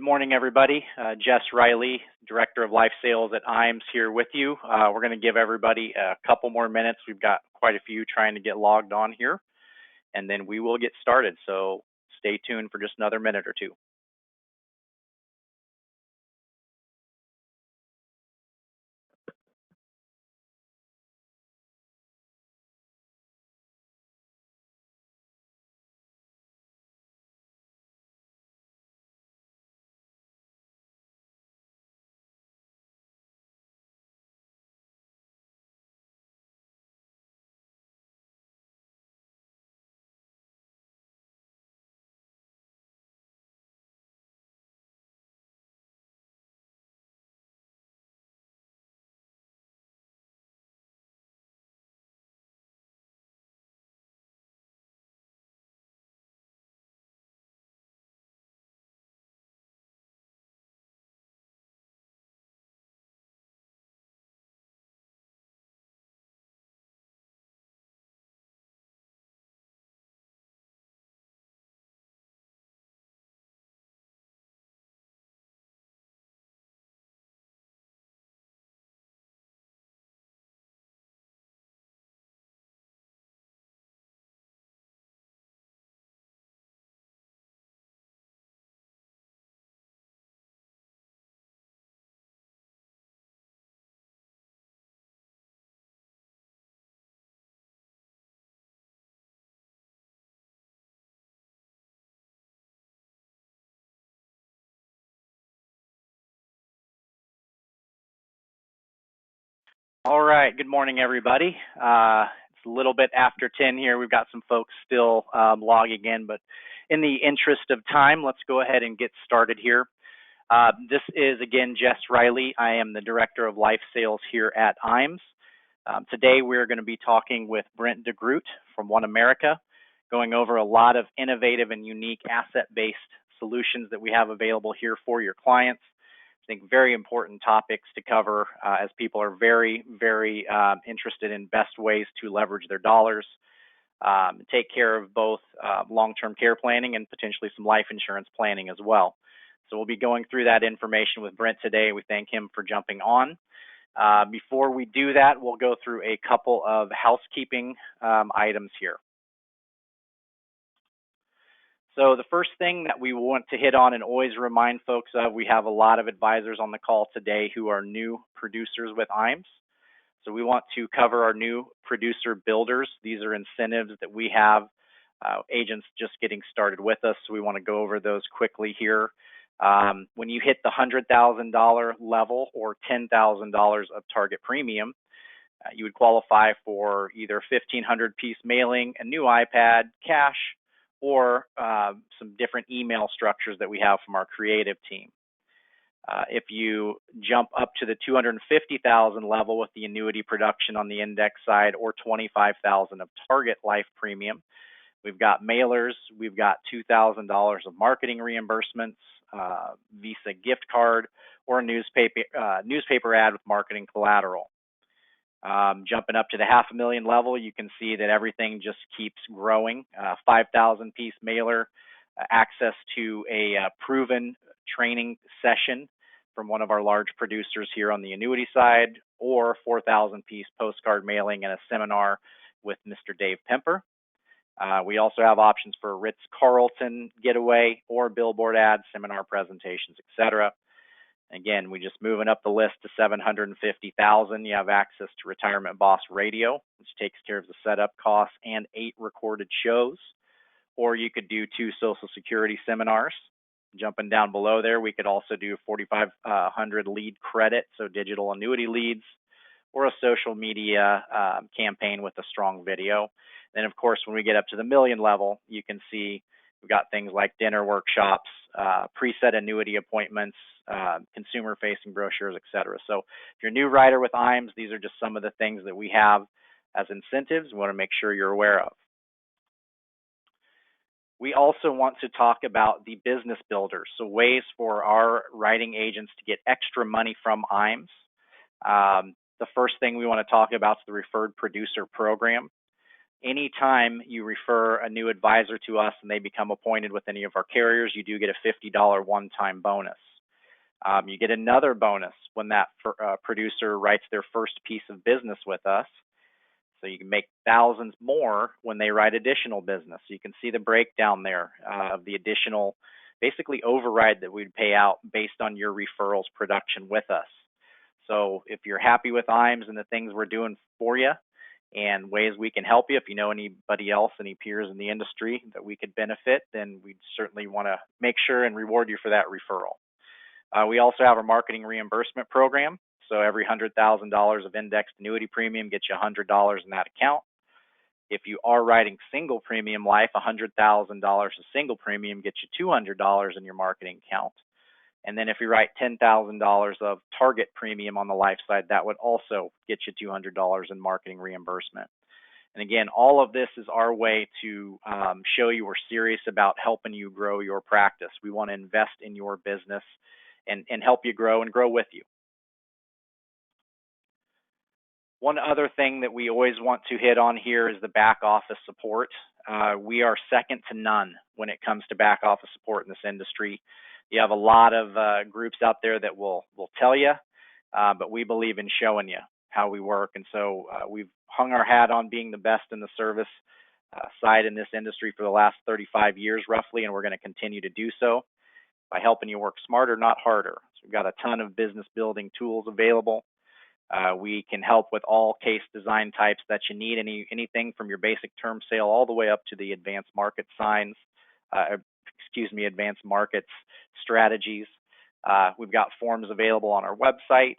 morning, everybody. Jess Riley, Director of Life Sales at IAMS here with you. We're going to give everybody a couple more minutes. We've got quite a few trying to get logged on here, and then we will get started. So stay tuned for just another minute or two. All right. Good morning, everybody. It's a little bit after 10 here. We've got some folks still logging in, but in the interest of time, let's go ahead and get started here. This is, again, Jess Riley. I am the Director of Life Sales here at IAMS. Today, we're going to be talking with Brent DeGroot from OneAmerica, going over a lot of innovative and unique asset-based solutions that we have available here for your clients. I think very important topics to cover as people are very, very interested in best ways to leverage their dollars, take care of both long-term care planning and potentially some life insurance planning as well. So we'll be going through that information with Brent today. We thank him for jumping on. Before we do that, we'll go through a couple of housekeeping items here. So the first thing that we want to hit on and always remind folks of, we have a lot of advisors on the call today who are new producers with IAMS. So we want to cover our new producer builders. These are incentives that we have agents just getting started with us. So we want to go over those quickly here. When you hit the $100,000 level or $10,000 of target premium, you would qualify for either 1,500 piece mailing, a new iPad, cash, or some different email structures that we have from our creative team. If you jump up to the 250,000 level with the annuity production on the index side, or 25,000 of target life premium, we've got mailers, we've got $2,000 of marketing reimbursements, Visa gift card, or a newspaper ad with marketing collateral. Jumping up to the $500,000 level, you can see that everything just keeps growing. 5,000 piece mailer, access to a proven training session from one of our large producers here on the annuity side, or 4,000 piece postcard mailing and a seminar with Mr. Dave Pemper. We also have options for a Ritz-Carlton getaway or billboard ads, seminar presentations, etc. Again, we just moving up the list to 750,000. You have access to Retirement Boss Radio, which takes care of the setup costs and 8 recorded shows. Or you could do 2 Social Security seminars. Jumping down below there, we could also do 4,500 lead credit, so digital annuity leads, or a social media campaign with a strong video. Then, of course, when we get up to the $1 million level, you can see we've got things like dinner workshops, preset annuity appointments, consumer-facing brochures, etc. So if you're a new writer with IAMS, these are just some of the things that we have as incentives we want to make sure you're aware of. We also want to talk about the business builders, so ways for our writing agents to get extra money from IAMS. The first thing we want to talk about is the referred producer program. anytime you refer a new advisor to us and they become appointed with any of our carriers, you do get a $50 one-time bonus. You get another bonus when that producer writes their first piece of business with us. So you can make thousands more when they write additional business. So you can see the breakdown there of the additional, basically override that we'd pay out based on your referrals production with us. So if you're happy with IMES and the things we're doing for you and ways we can help you, if you know anybody else, any peers in the industry that we could benefit, then we'd certainly want to make sure and reward you for that referral. We also have our marketing reimbursement program. So every $100,000 of indexed annuity premium gets you $100 in that account. If you are writing single premium life, $100,000 of single premium gets you $200 in your marketing account. And then if you write $10,000 of target premium on the life side, that would also get you $200 in marketing reimbursement. And again, all of this is our way to show you we're serious about helping you grow your practice. We want to invest in your business and help you grow and grow with you. One other thing that we always want to hit on here is the back office support. We are second to none when it comes to back office support in this industry. You have a lot of groups out there that will tell you, but we believe in showing you how we work. And so we've hung our hat on being the best in the service side in this industry for the last 35 years roughly, and we're going to continue to do so by helping you work smarter, not harder. So we've got a ton of business building tools available. We can help with all case design types that you need, anything from your basic term sale all the way up to the advanced market advanced markets strategies. We've got forms available on our website,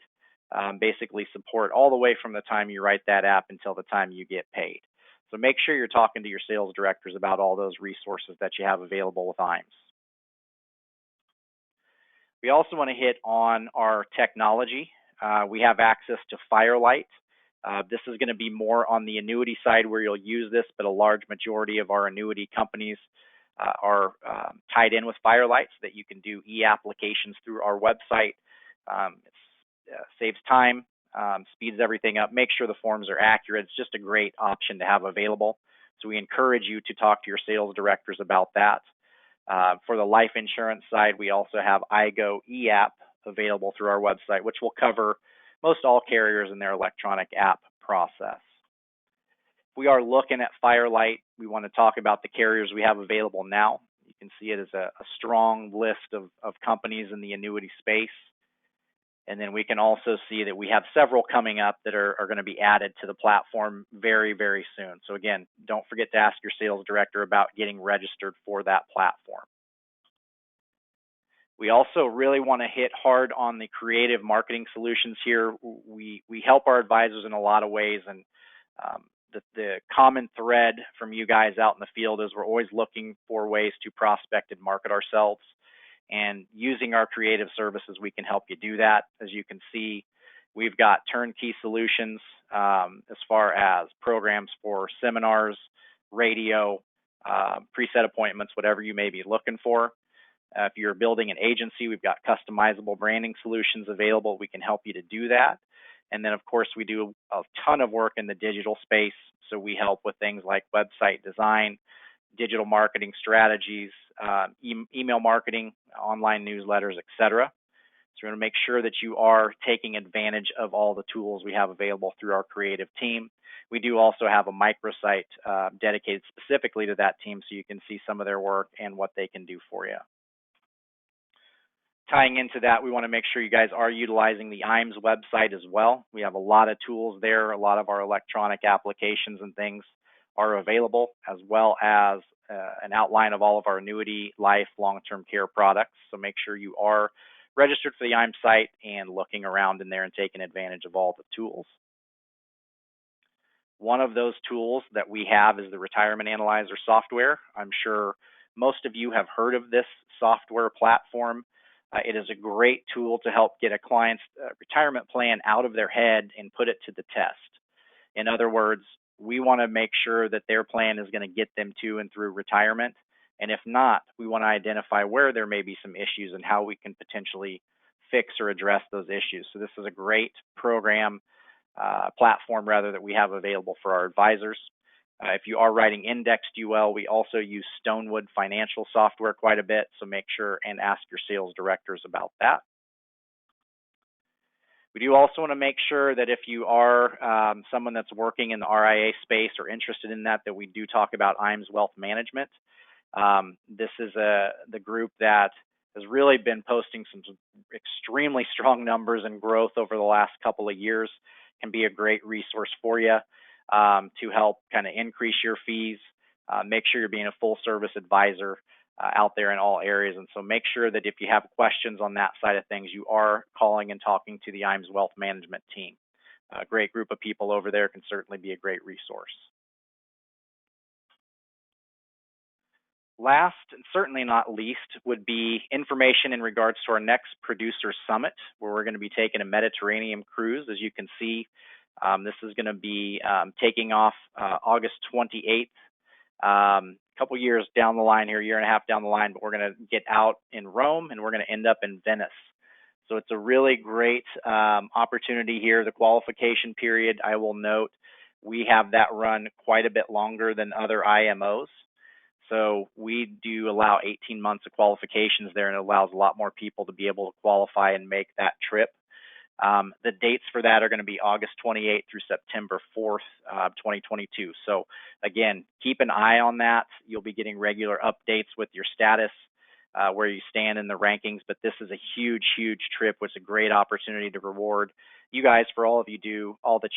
basically support all the way from the time you write that app until the time you get paid. So make sure you're talking to your sales directors about all those resources that you have available with IMES. We also want to hit on our technology. We have access to Firelight. This is going to be more on the annuity side where you'll use this, but a large majority of our annuity companies are tied in with Firelight so that you can do e-applications through our website. It saves time, speeds everything up, make sure the forms are accurate. It's just a great option to have available. So we encourage you to talk to your sales directors about that. For the life insurance side, we also have iGo e-app available through our website, which will cover most all carriers in their electronic app process. We are looking at Firelight. We want to talk about the carriers we have available now. You can see it as a strong list of companies in the annuity space. And then we can also see that we have several coming up that are going to be added to the platform very, very soon. So again, don't forget to ask your sales director about getting registered for that platform. We also really want to hit hard on the creative marketing solutions here. We help our advisors in a lot of ways, and the common thread from you guys out in the field is we're always looking for ways to prospect and market ourselves. And using our creative services, we can help you do that. As you can see, we've got turnkey solutions as far as programs for seminars, radio, preset appointments, whatever you may be looking for. If you're building an agency, we've got customizable branding solutions available. We can help you to do that. And then, of course, we do a ton of work in the digital space. So we help with things like website design, digital marketing strategies, email marketing, online newsletters, etc. So we're going to make sure that you are taking advantage of all the tools we have available through our creative team. We do also have a microsite dedicated specifically to that team so you can see some of their work and what they can do for you. Tying into that, we want to make sure you guys are utilizing the IMES website as well. We have a lot of tools there. A lot of our electronic applications and things are available, as well as an outline of all of our annuity, life, long-term care products. So make sure you are registered for the IMES site and looking around in there and taking advantage of all the tools. One of those tools that we have is the Retirement Analyzer software. I'm sure most of you have heard of this software platform. It is a great tool to help get a client's retirement plan out of their head and put it to the test. In other words, we want to make sure that their plan is going to get them to and through retirement. And if not, we want to identify where there may be some issues and how we can potentially fix or address those issues. So this is a great platform that we have available for our advisors. If you are writing indexed UL, we also use Stonewood financial software quite a bit, so make sure and ask your sales directors about that. We do also want to make sure that if you are someone that's working in the RIA space or interested in that, that we do talk about IAMS Wealth Management. This is the group that has really been posting some extremely strong numbers and growth over the last couple of years. Can be a great resource for you to help kind of increase your fees, make sure you're being a full service advisor out there in all areas. And so make sure that if you have questions on that side of things, you are calling and talking to the IAMS Wealth Management team. A great group of people over there, can certainly be a great resource. Last, and certainly not least, would be information in regards to our next Producer Summit, where we're going to be taking a Mediterranean cruise. As you can see, this is going to be taking off August 28th, a couple years down the line here, year and a half down the line, but we're going to get out in Rome and we're going to end up in Venice. So it's a really great opportunity here. The qualification period, I will note, we have that run quite a bit longer than other IMOs. So we do allow 18 months of qualifications there, and it allows a lot more people to be able to qualify and make that trip. The dates for that are going to be August 28th through September 4th, 2022. So again, keep an eye on that. You'll be getting regular updates with your status, where you stand in the rankings. But this is a huge, huge trip, which is a great opportunity to reward you guys for all that you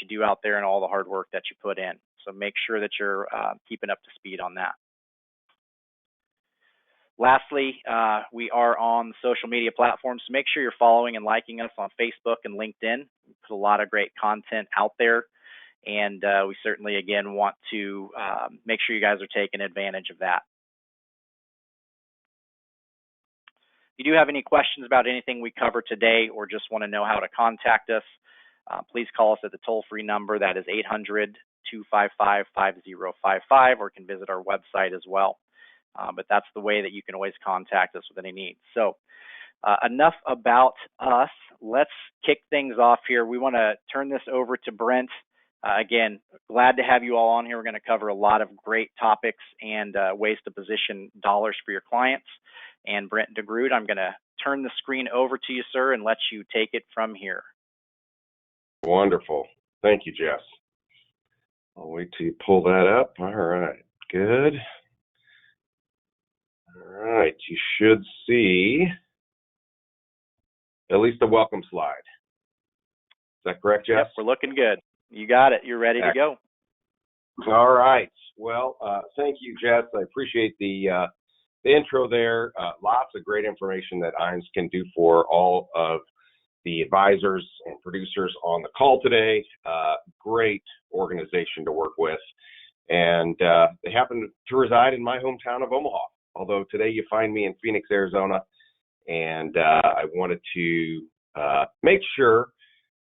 do out there and all the hard work that you put in. So make sure that you're keeping up to speed on that. Lastly, we are on social media platforms, so make sure you're following and liking us on Facebook and LinkedIn. We put a lot of great content out there, and we certainly, again, want to make sure you guys are taking advantage of that. If you do have any questions about anything we cover today or just want to know how to contact us, please call us at the toll-free number. That is 800-255-5055, or can visit our website as well. But that's the way that you can always contact us with any needs. So enough about us. Let's kick things off here. We want to turn this over to Brent. Again, glad to have you all on here. We're going to cover a lot of great topics and ways to position dollars for your clients. And Brent DeGroot, I'm going to turn the screen over to you, sir, and let you take it from here. Wonderful. Thank you, Jess. I'll wait till you pull that up. All right, good. All right, you should see at least a welcome slide. Is that correct, Jess? Yep, we're looking good. You got it. You're ready to go. All right. Well, thank you, Jess. I appreciate the intro there. Lots of great information that IAMS can do for all of the advisors and producers on the call today. Great organization to work with. And they happen to reside in my hometown of Omaha. Although today you find me in Phoenix, Arizona, and I wanted to make sure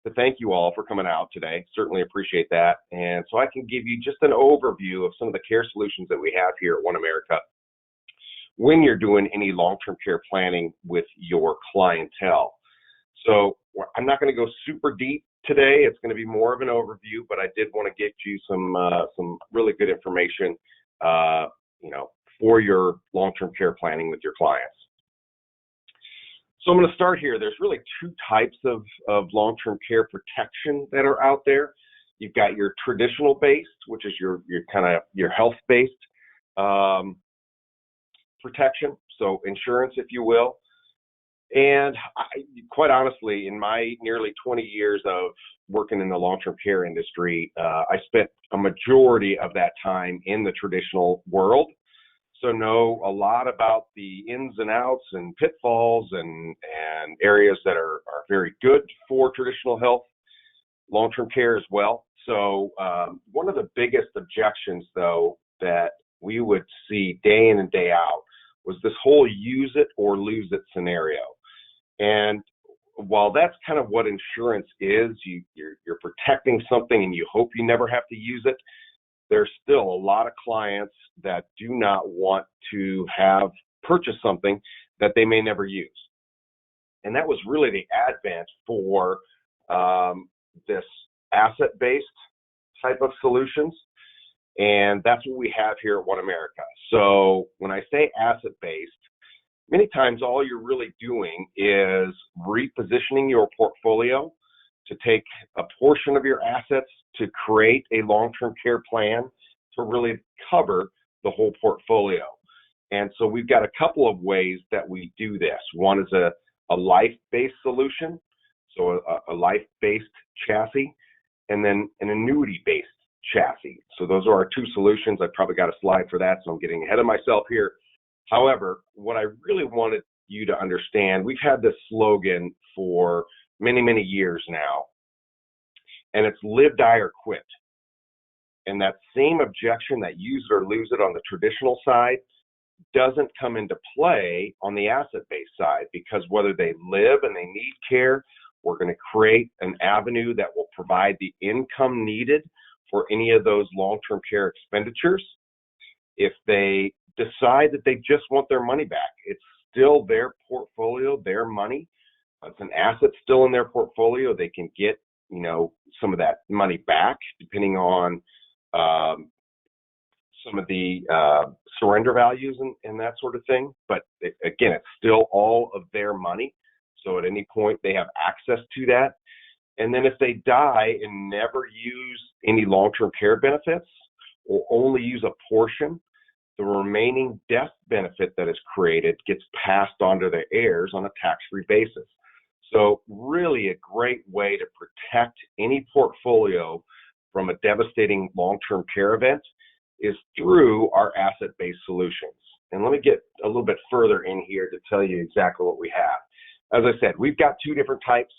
to thank you all for coming out today. Certainly appreciate that. And so I can give you just an overview of some of the care solutions that we have here at OneAmerica when you're doing any long-term care planning with your clientele. So I'm not going to go super deep today. It's going to be more of an overview, but I did want to get you some really good information, for your long-term care planning with your clients. So I'm going to start here. There's really two types of long-term care protection that are out there. You've got your traditional based, which is your health-based protection, so insurance, if you will. And quite honestly, in my nearly 20 years of working in the long-term care industry, I spent a majority of that time in the traditional world. So know a lot about the ins and outs and pitfalls and areas that are very good for traditional health, long-term care as well. So one of the biggest objections, though, that we would see day in and day out was this whole use it or lose it scenario. And while that's kind of what insurance is, you're protecting something and you hope you never have to use it, there's still a lot of clients that do not want to have purchased something that they may never use. And that was really the advent for this asset-based type of solutions. And that's what we have here at OneAmerica. So when I say asset-based, many times all you're really doing is repositioning your portfolio to take a portion of your assets to create a long-term care plan to really cover the whole portfolio. And so we've got a couple of ways that we do this. One is a life-based solution, so a life-based chassis, and then an annuity-based chassis. So those are our two solutions. I probably got a slide for that, so I'm getting ahead of myself here. However, what I really wanted you to understand, we've had this slogan for many, many years now, and it's live, die, or quit. And that same objection that use it or lose it on the traditional side doesn't come into play on the asset-based side, because whether they live and they need care, we're going to create an avenue that will provide the income needed for any of those long-term care expenditures. If they decide that they just want their money back, it's still their portfolio, their money. It's an asset still in their portfolio. They can get, some of that money back depending on some of the surrender values and that sort of thing. But again, it's still all of their money. So at any point they have access to that. And then if they die and never use any long-term care benefits or only use a portion, the remaining death benefit that is created gets passed on to their heirs on a tax-free basis. So really a great way to protect any portfolio from a devastating long-term care event is through our asset-based solutions. And let me get a little bit further in here to tell you exactly what we have. As I said, we've got two different types.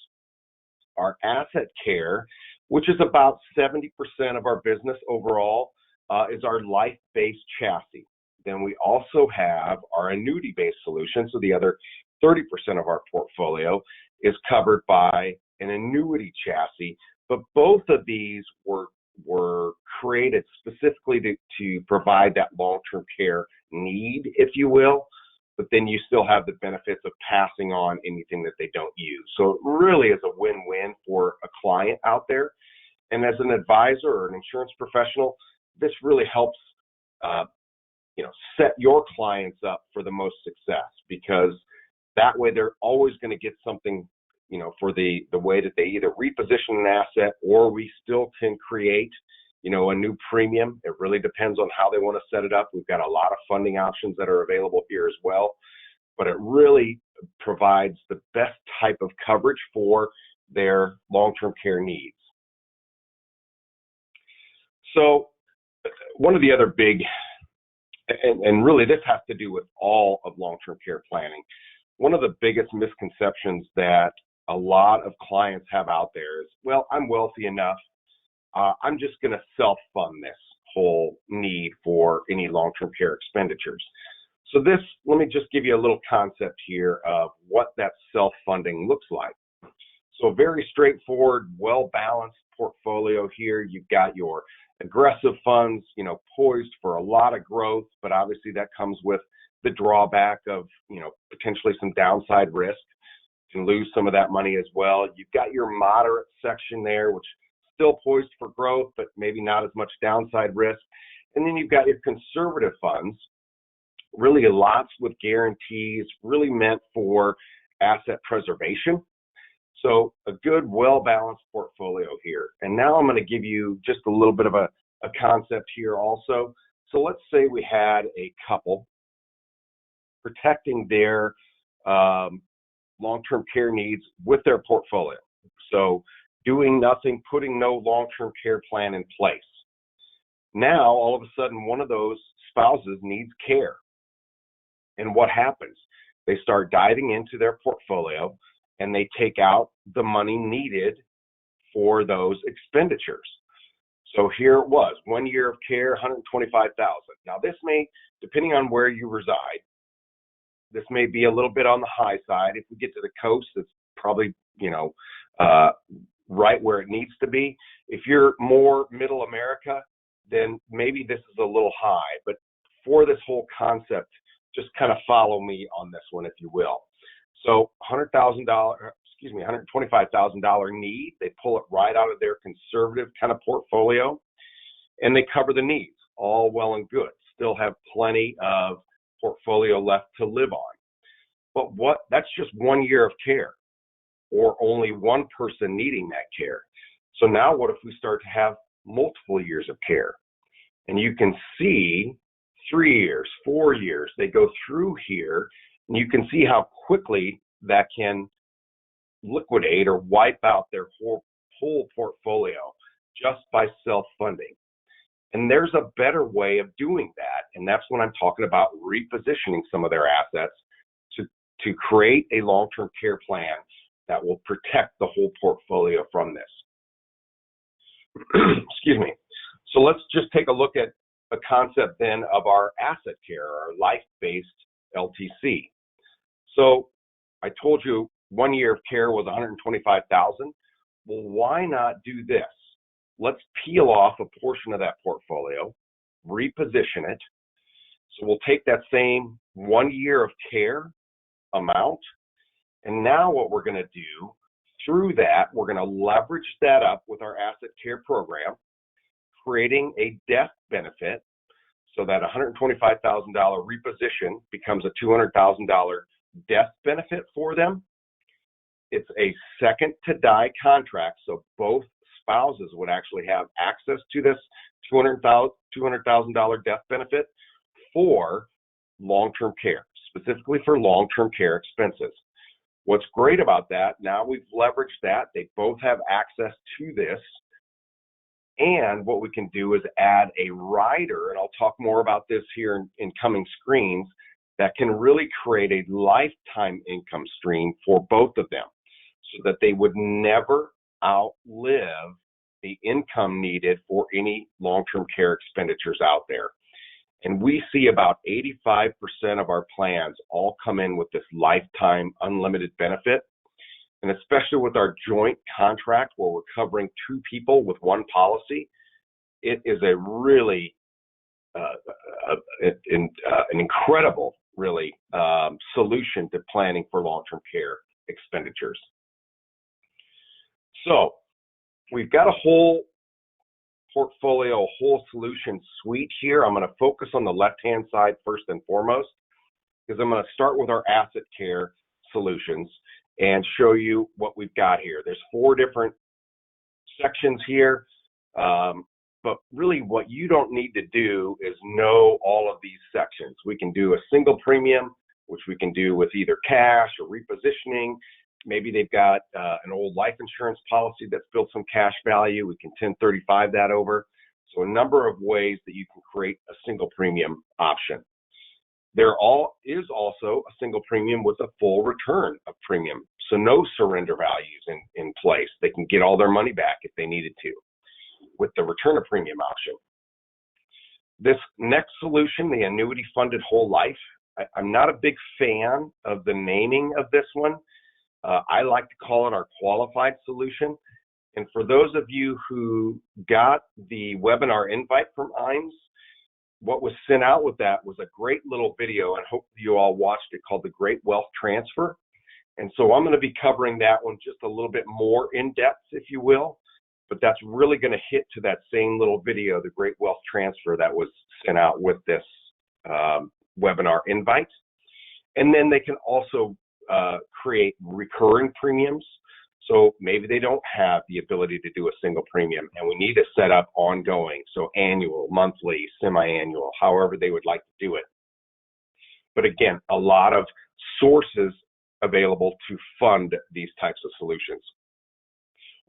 Our asset care, which is about 70% of our business overall, is our life-based chassis. Then we also have our annuity-based solution. So the other 30% of our portfolio is covered by an annuity chassis. But both of these were created specifically to provide that long-term care need, if you will. But then you still have the benefits of passing on anything that they don't use. So it really is a win-win for a client out there. And as an advisor or an insurance professional, this really helps set your clients up for the most success, because that way they're always going to get something, for the way that they either reposition an asset or we still can create, a new premium. It really depends on how they want to set it up. We've got a lot of funding options that are available here as well, but it really provides the best type of coverage for their long-term care needs. So one of the other big, and really this has to do with all of long-term care planning, one of the biggest misconceptions that a lot of clients have out there is, well, I'm wealthy enough, I'm just going to self-fund this whole need for any long-term care expenditures. So let me just give you a little concept here of what that self-funding looks like. So a very straightforward, well-balanced portfolio here. You've got your aggressive funds, poised for a lot of growth, but obviously that comes with the drawback of, potentially some downside risk. You can lose some of that money as well. You've got your moderate section there, which still poised for growth, but maybe not as much downside risk. And then you've got your conservative funds, really lots with guarantees, really meant for asset preservation. So a good, well-balanced portfolio here. And now I'm going to give you just a little bit of a concept here also. So let's say we had a couple protecting their long-term care needs with their portfolio. So doing nothing, putting no long-term care plan in place. Now, all of a sudden, one of those spouses needs care. And what happens? They start diving into their portfolio and they take out the money needed for those expenditures. So here it was, 1 year of care, $125,000. Now this may, depending on where you reside, this may be a little bit on the high side. If we get to the coast, it's probably, right where it needs to be. If you're more middle America, then maybe this is a little high. But for this whole concept, just kind of follow me on this one, if you will. So $125,000 need, they pull it right out of their conservative kind of portfolio and they cover the needs. all well and good. Still have plenty of portfolio left to live on. But that's just 1 year of care, or only one person needing that care. So now what if we start to have multiple years of care? And you can see 3 years, 4 years, they go through here, and you can see how quickly that can liquidate or wipe out their whole portfolio just by self-funding. And there's a better way of doing that, and that's when I'm talking about repositioning some of their assets to create a long-term care plan that will protect the whole portfolio from this. Excuse me. So let's just take a look at the concept then of our asset care, our life-based LTC. So I told you 1 year of care was $125,000. Well, why not do this? Let's peel off a portion of that portfolio, reposition it. So we'll take that same 1 year of care amount, and now what we're going to do through that, we're going to leverage that up with our asset care program, creating a death benefit so that $125,000 reposition becomes a $200,000 death benefit for them. It's a second to die contract, so both spouses would actually have access to this $200,000 death benefit for long-term care, specifically for long-term care expenses. What's great about that, now we've leveraged that, they both have access to this, and what we can do is add a rider, and I'll talk more about this here in coming screens, that can really create a lifetime income stream for both of them so that they would never outlive the income needed for any long-term care expenditures out there. And we see about 85% of our plans all come in with this lifetime unlimited benefit. And especially with our joint contract where we're covering two people with one policy, it is a really an incredible, really, solution to planning for long-term care expenditures. So we've got a whole portfolio, a whole solution suite here. I'm going to focus on the left-hand side first and foremost, because I'm going to start with our asset care solutions and show you what we've got here. There's 4 different sections here, but really what you don't need to do is know all of these sections. We can do a single premium, which we can do with either cash or repositioning. Maybe they've got an old life insurance policy that's built some cash value. We can 1035 that over. So a number of ways that you can create a single premium option. There is also a single premium with a full return of premium. So no surrender values in place. They can get all their money back if they needed to with the return of premium option. This next solution, the annuity funded whole life, I'm not a big fan of the naming of this one. I like to call it our qualified solution. And for those of you who got the webinar invite from IMES, what was sent out with that was a great little video, and I hope you all watched it, called The Great Wealth Transfer. And so I'm going to be covering that one just a little bit more in depth, if you will, but that's really going to hit to that same little video, The Great Wealth Transfer, that was sent out with this webinar invite. And then they can also create recurring premiums. So maybe they don't have the ability to do a single premium and we need to set up ongoing. So annual, monthly, semi-annual, however they would like to do it. But again, a lot of sources available to fund these types of solutions.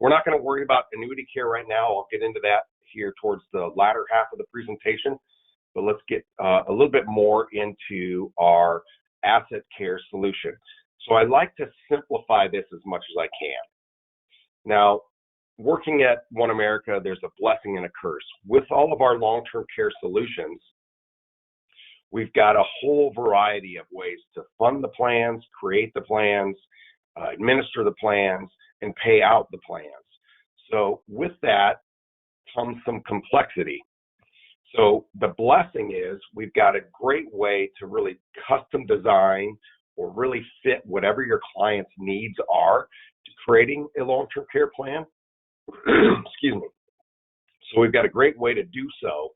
We're not going to worry about annuity care right now. I'll get into that here towards the latter half of the presentation. But let's get a little bit more into our asset care solution. So I like to simplify this as much as I can. Now, working at OneAmerica, there's a blessing and a curse. With all of our long-term care solutions, we've got a whole variety of ways to fund the plans, create the plans, administer the plans, and pay out the plans. So with that comes some complexity. So the blessing is we've got a great way to really custom design or really fit whatever your client's needs are to creating a long-term care plan. Excuse me. So we've got a great way to do so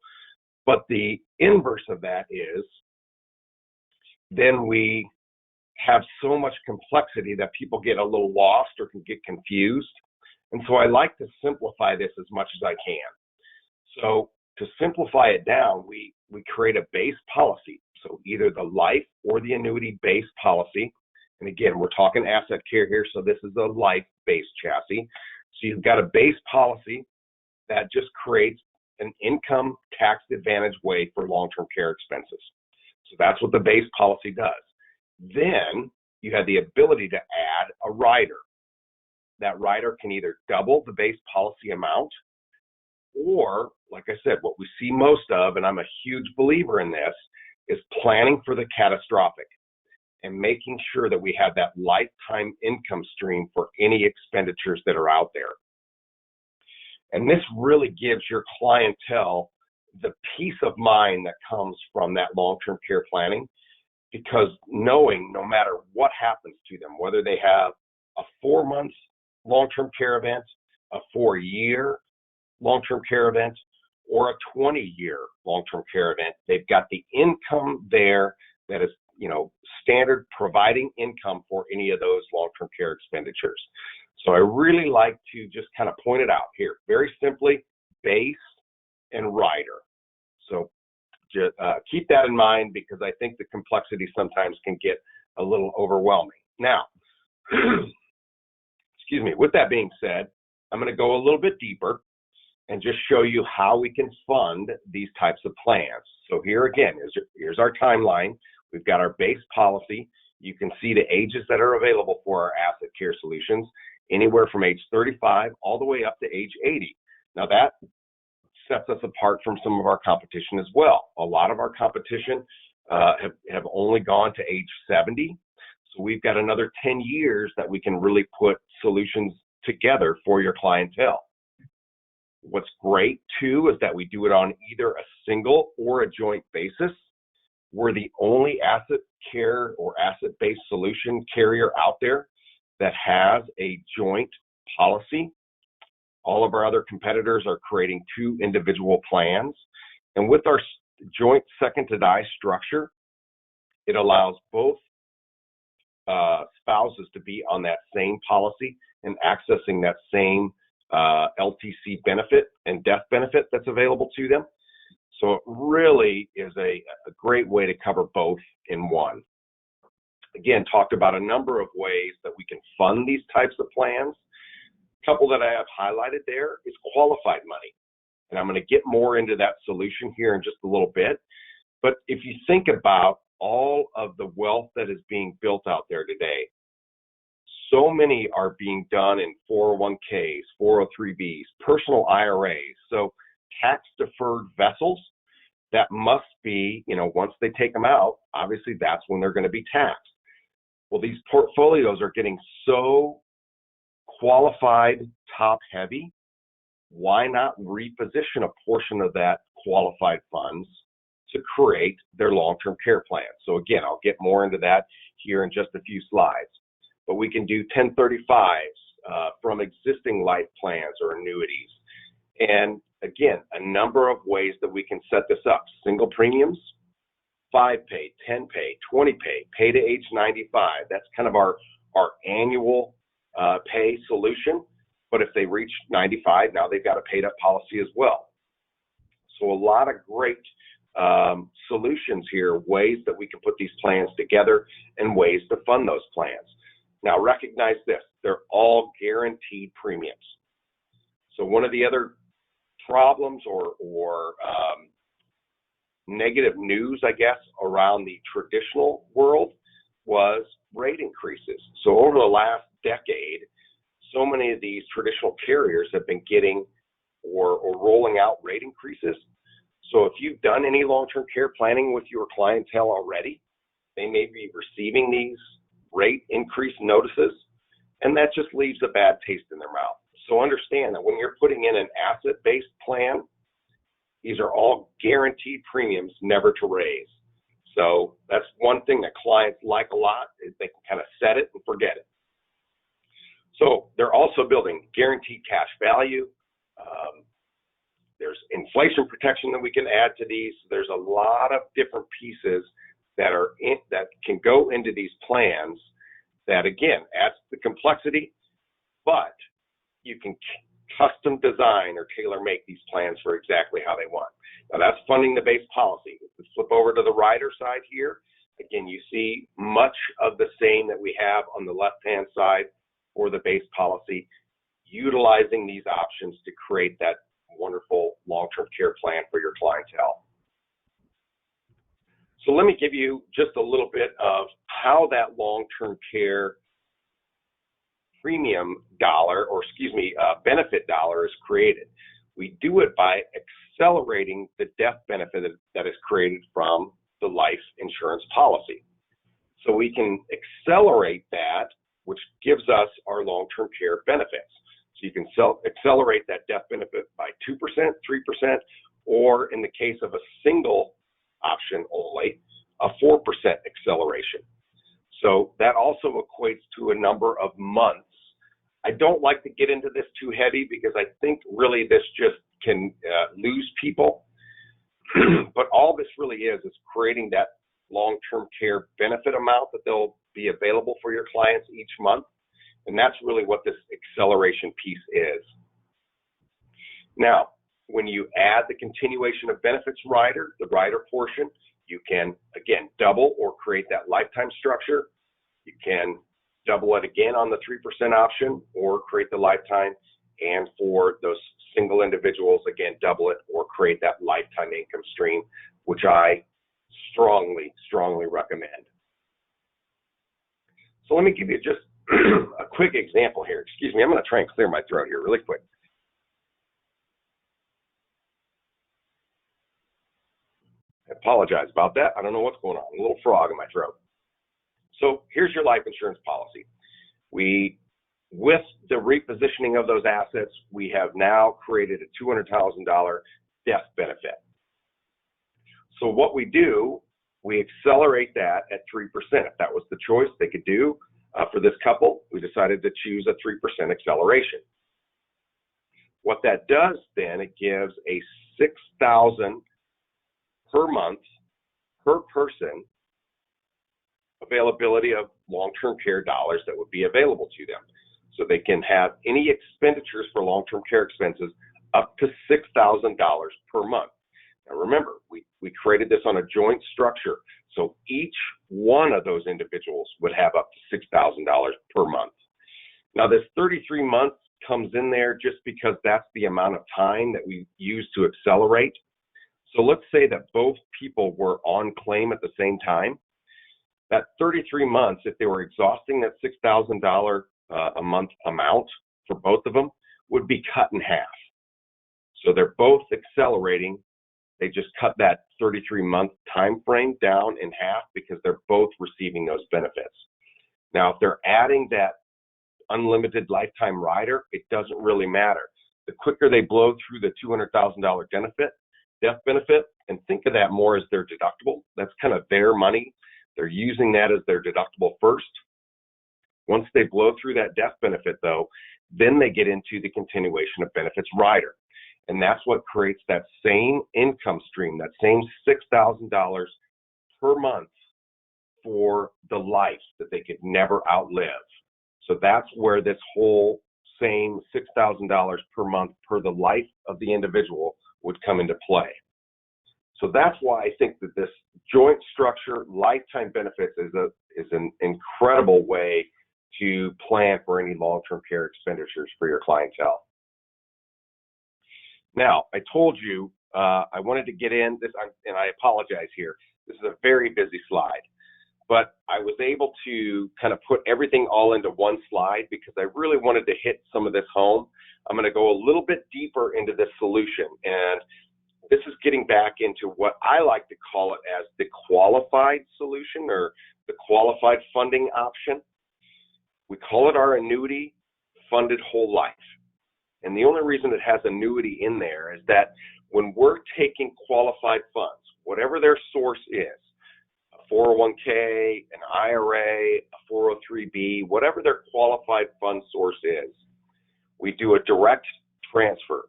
But the inverse of that is then we have so much complexity that people get a little lost or can get confused. And so I like to simplify this as much as I can. So to simplify it down, we create a base policy. So either the life or the annuity base policy. And again, we're talking asset care here, so this is a life-based chassis. So you've got a base policy that just creates an income tax advantage way for long-term care expenses. So that's what the base policy does. Then you have the ability to add a rider. That rider can either double the base policy amount, or, like I said, what we see most of, and I'm a huge believer in this, is planning for the catastrophic and making sure that we have that lifetime income stream for any expenditures that are out there. And this really gives your clientele the peace of mind that comes from that long-term care planning, because knowing no matter what happens to them, whether they have a 4-month long-term care event, a 4-year long-term care event, or a 20-year long-term care event, they've got the income there that is, standard providing income for any of those long-term care expenditures. So I really like to just kind of point it out here, very simply, base and rider. So just keep that in mind, because I think the complexity sometimes can get a little overwhelming. Now, excuse me, with that being said, I'm going to go a little bit deeper and just show you how we can fund these types of plans. So here again, here's our timeline. We've got our base policy. You can see the ages that are available for our asset care solutions, anywhere from age 35 all the way up to age 80. Now that sets us apart from some of our competition as well. A lot of our competition have only gone to age 70. So we've got another 10 years that we can really put solutions together for your clientele. What's great too is that we do it on either a single or a joint basis. We're the only asset care or asset-based solution carrier out there that has a joint policy. All of our other competitors are creating 2 individual plans. And with our joint second-to-die structure, it allows both spouses to be on that same policy and accessing that same LTC benefit and death benefit that's available to them. So it really is a great way to cover both in one. Again, talked about a number of ways that we can fund these types of plans. A couple that I have highlighted there is qualified money. And I'm going to get more into that solution here in just a little bit. But if you think about all of the wealth that is being built out there today, so many are being done in 401ks, 403bs, personal IRAs. So tax-deferred vessels that must be, once they take them out, obviously that's when they're going to be taxed. Well, these portfolios are getting so qualified top-heavy. Why not reposition a portion of that qualified funds to create their long-term care plan? So again, I'll get more into that here in just a few slides. But we can do 1035s from existing life plans or annuities. And again, a number of ways that we can set this up. Single premiums, 5-pay, 10-pay, 20-pay, pay to age 95. That's kind of our annual pay solution. But if they reach 95, now they've got a paid-up policy as well. So a lot of great solutions here, ways that we can put these plans together and ways to fund those plans. Now recognize this, they're all guaranteed premiums. So one of the other problems or negative news, I guess, around the traditional world was rate increases. So over the last decade, so many of these traditional carriers have been getting or rolling out rate increases. So if you've done any long-term care planning with your clientele already, they may be receiving these rate increase notices, and that just leaves a bad taste in their mouth. So understand that when you're putting in an asset-based plan, these are all guaranteed premiums never to raise. So that's one thing that clients like a lot, is they can kind of set it and forget it. So they're also building guaranteed cash value. There's inflation protection that we can add to these. There's a lot of different pieces that can go into these plans that, again, adds the complexity, but you can custom design or tailor make these plans for exactly how they want. Now that's funding the base policy. If we flip over to the rider side here, again, you see much of the same that we have on the left-hand side for the base policy, utilizing these options to create that wonderful long-term care plan for your clientele. So let me give you just a little bit of how that long-term care premium dollar, or benefit dollar is created. We do it by accelerating the death benefit that is created from the life insurance policy. So we can accelerate that, which gives us our long-term care benefits. So you can accelerate that death benefit by 2%, 3%, or in the case of a single option only, a 4% acceleration. So that also equates to a number of months. I don't like to get into this too heavy because I think really this just can lose people. But all this really is creating that long-term care benefit amount that they'll be available for your clients each month. And that's really what this acceleration piece is. Now, when you add the continuation of benefits rider, the rider portion, you can, again, double or create that lifetime structure. You can double it again on the 3% option or create the lifetime. And for those single individuals, again, double it or create that lifetime income stream, which I strongly, strongly recommend. So let me give you just a quick example here. Excuse me, I'm going to try and clear my throat here really quick. I apologize about that. I don't know what's going on. A little frog in my throat. So here's your life insurance policy. With the repositioning of those assets, we have now created a $200,000 death benefit. So what we do, we accelerate that at 3%. If that was the choice they could do for this couple, we decided to choose a 3% acceleration. What that does then, it gives a $6,000 per month per person availability of long-term care dollars that would be available to them. So they can have any expenditures for long-term care expenses up to $6,000 per month. Now remember, we created this on a joint structure, so each one of those individuals would have up to $6,000 per month. Now this 33 months comes in there just because that's the amount of time that we use to accelerate. So let's say that both people were on claim at the same time. That 33 months, if they were exhausting that $6,000 a month amount for both of them, would be cut in half. So they're both accelerating. They just cut that 33-month time frame down in half because they're both receiving those benefits. Now, if they're adding that unlimited lifetime rider, it doesn't really matter. The quicker they blow through the $200,000 death benefit, and think of that more as their deductible. That's kind of their money. They're using that as their deductible first. Once they blow through that death benefit, though, then they get into the continuation of benefits rider. And that's what creates that same income stream, that same $6,000 per month for the life that they could never outlive. So that's where this whole same $6,000 per month per the life of the individual would come into play. So that's why I think that this joint structure lifetime benefits is an incredible way to plan for any long-term care expenditures for your clientele. Now, I told you I wanted to get in this, and I apologize here. This is a very busy slide, but I was able to kind of put everything all into one slide because I really wanted to hit some of this home. I'm going to go a little bit deeper into this solution, and this is getting back into what I like to call it as the qualified solution or the qualified funding option. We call it our annuity funded whole life. And the only reason it has annuity in there is that when we're taking qualified funds, whatever their source is, a 401k, an IRA, a 403b, whatever their qualified fund source is, we do a direct transfer.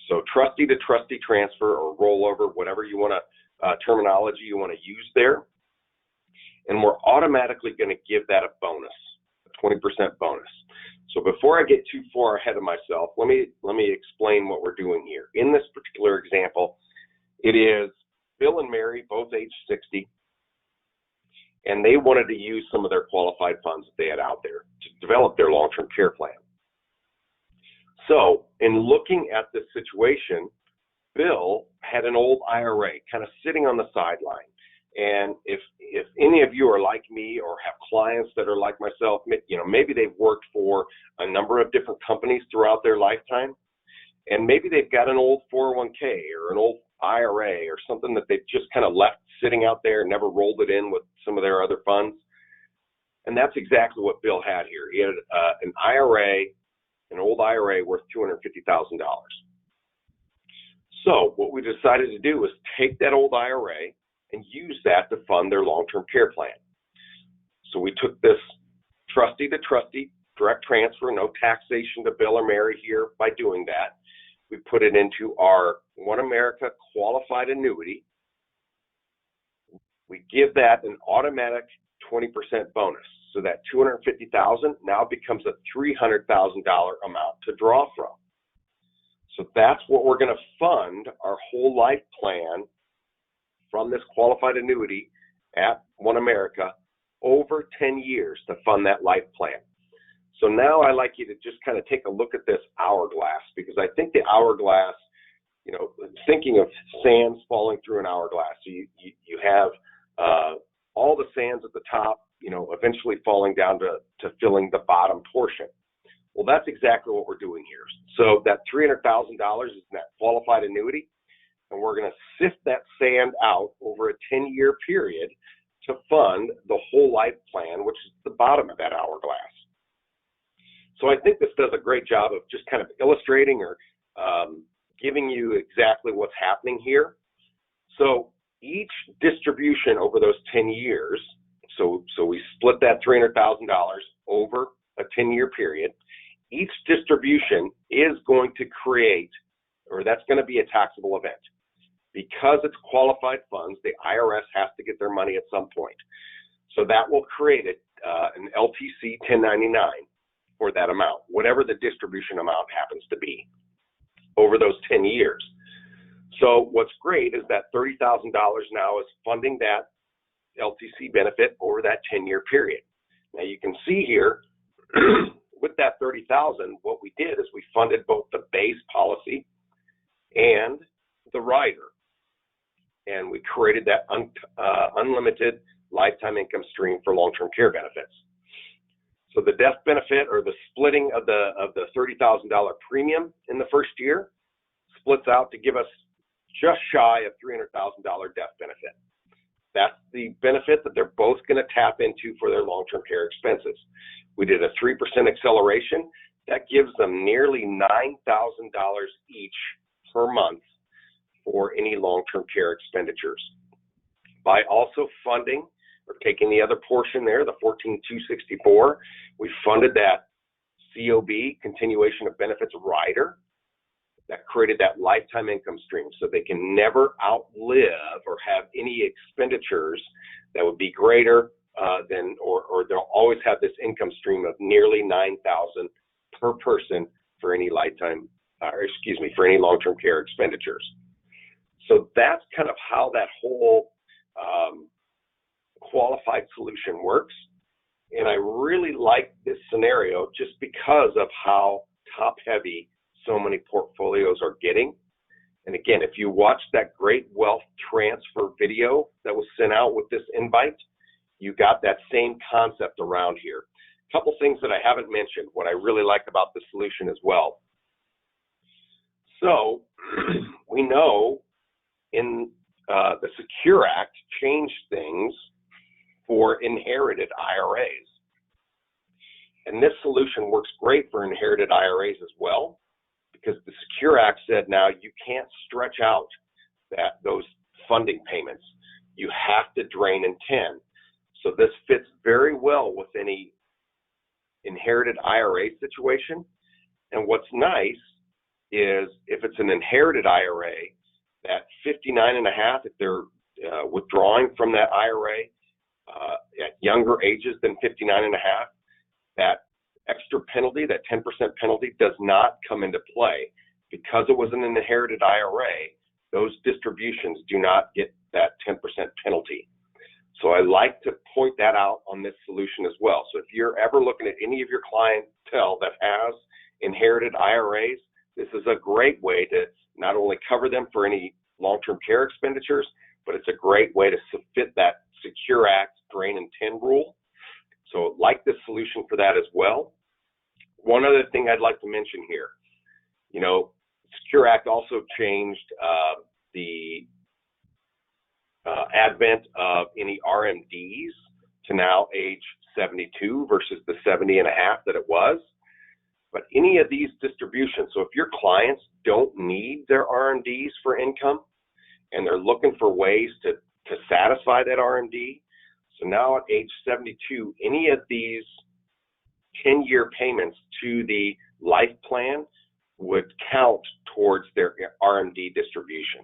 So trustee to trustee transfer or rollover, whatever you want to, terminology you want to use there. And we're automatically going to give that a bonus, a 20% bonus. So before I get too far ahead of myself, let me explain what we're doing here. In this particular example, it is Bill and Mary, both age 60, and they wanted to use some of their qualified funds that they had out there to develop their long-term care plan. So in looking at this situation, Bill had an old IRA kind of sitting on the sideline. And if any of you are like me or have clients that are like myself, maybe they've worked for a number of different companies throughout their lifetime, and maybe they've got an old 401k or an old IRA or something that they've just kind of left sitting out there and never rolled it in with some of their other funds. And that's exactly what Bill had here. He had an IRA, an old IRA worth $250,000. So what we decided to do was take that old IRA and use that to fund their long-term care plan. So we took this trustee to trustee direct transfer, no taxation to Bill or Mary here by doing that. We put it into our OneAmerica qualified annuity. We give that an automatic 20% bonus. So that $250,000 now becomes a $300,000 amount to draw from. So that's what we're going to fund our whole life plan from this qualified annuity at OneAmerica over 10 years to fund that life plan. So now I'd like you to just kind of take a look at this hourglass, because I think the hourglass, thinking of sands falling through an hourglass. So you have all the sands at the top, eventually falling down to filling the bottom portion. Well, that's exactly what we're doing here. So that $300,000 is in that qualified annuity, and we're going to sift that sand out over a 10-year period to fund the whole life plan, which is the bottom of that hourglass. So I think this does a great job of just kind of illustrating or giving you exactly what's happening here. So each distribution over those 10 years, so we split that $300,000 over a 10-year period. Each distribution is going to create, or that's going to be a taxable event. Because it's qualified funds, the IRS has to get their money at some point. So that will create an LTC 1099 for that amount, whatever the distribution amount happens to be over those 10 years. So what's great is that $30,000 now is funding that LTC benefit over that 10-year period. Now you can see here with that $30,000, what we did is we funded both the base policy and the rider. And we created that unlimited lifetime income stream for long-term care benefits. So the death benefit, or the splitting of the $30,000 premium in the first year, splits out to give us just shy of $300,000 death benefit. That's the benefit that they're both going to tap into for their long-term care expenses. We did a 3% acceleration. That gives them nearly $9,000 each per month for any long-term care expenditures. By also funding or taking the other portion there, the $14,264, we funded that COB, continuation of benefits rider, that created that lifetime income stream, so they can never outlive or have any expenditures that would be greater than, or they'll always have this income stream of nearly $9,000 per person for any for any long-term care expenditures. So that's kind of how that whole qualified solution works. And I really like this scenario just because of how top-heavy so many portfolios are getting. And again, if you watch that great wealth transfer video that was sent out with this invite, you got that same concept around here. A couple things that I haven't mentioned, what I really like about the solution as well. So we know in the Secure Act changed things for inherited IRAs. And this solution works great for inherited IRAs as well, because the Secure Act said now you can't stretch out those funding payments. You have to drain in 10. So this fits very well with any inherited IRA situation. And what's nice is if it's an inherited IRA, that 59.5, if they're withdrawing from that IRA at younger ages than 59.5, that extra penalty, that 10% penalty, does not come into play. Because it was an inherited IRA, those distributions do not get that 10% penalty. So I like to point that out on this solution as well. So if you're ever looking at any of your clientele that has inherited IRAs, this is a great way to not only cover them for any long-term care expenditures, but it's a great way to fit that Secure Act drain and 10 rule. So like this solution for that as well. One other thing I'd like to mention here, Secure Act also changed the advent of any RMDs to now age 72 versus the 70.5 that it was. But any of these distributions, so if your clients don't need their RMDs for income and they're looking for ways to satisfy that RMD, so now at age 72, any of these 10-year payments to the life plan would count towards their RMD distribution.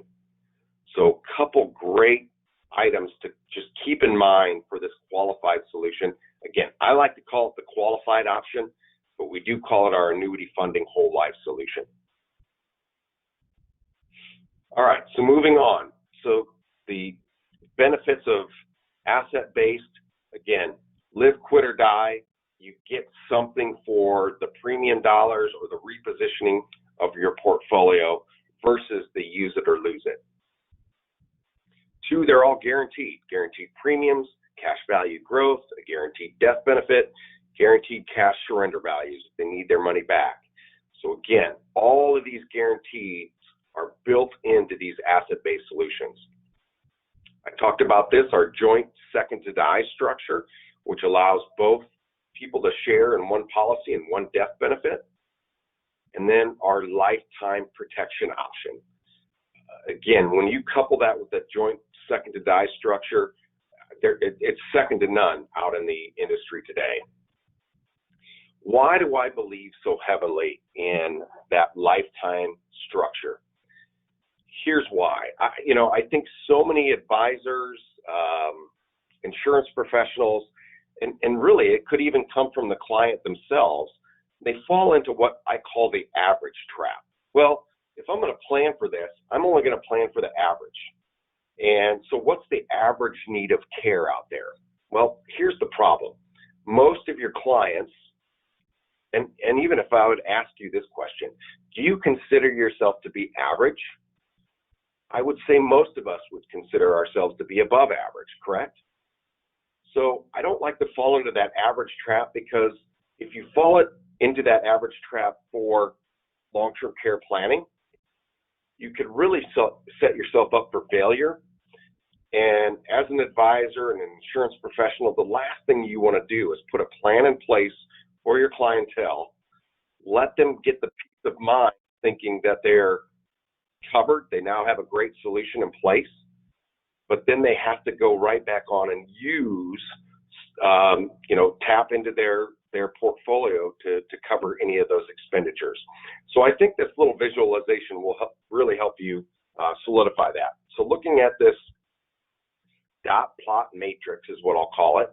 So a couple great items to just keep in mind for this qualified solution. Again, I like to call it the qualified option, but we do call it our annuity funding whole life solution. All right, so moving on. So the benefits of asset-based, again, live, quit, or die. You get something for the premium dollars or the repositioning of your portfolio versus the use it or lose it. 2, they're all guaranteed premiums, cash value growth, a guaranteed death benefit, guaranteed cash surrender values if they need their money back. So again, all of these guarantees are built into these asset-based solutions. I talked about this, our joint second to die structure, which allows both people to share in one policy and one death benefit, and then our lifetime protection option. Again, when you couple that with the joint second to die structure, it's second to none out in the industry today. Why do I believe so heavily in that lifetime structure? Here's why. I think so many advisors, insurance professionals, and really it could even come from the client themselves, they fall into what I call the average trap. Well, if I'm going to plan for this, I'm only going to plan for the average. And so what's the average need of care out there? Well, here's the problem. Most of your clients, and even if I would ask you this question, do you consider yourself to be average? I would say most of us would consider ourselves to be above average, correct? So I don't like to fall into that average trap, because if you fall into that average trap for long-term care planning, you could really set yourself up for failure. And as an advisor and an insurance professional, the last thing you want to do is put a plan in place for your clientele, let them get the peace of mind thinking that they're covered, they now have a great solution in place, but then they have to go right back on and use, tap into their portfolio to cover any of those expenditures. So I think this little visualization will really help you solidify that. So looking at this dot plot matrix is what I'll call it.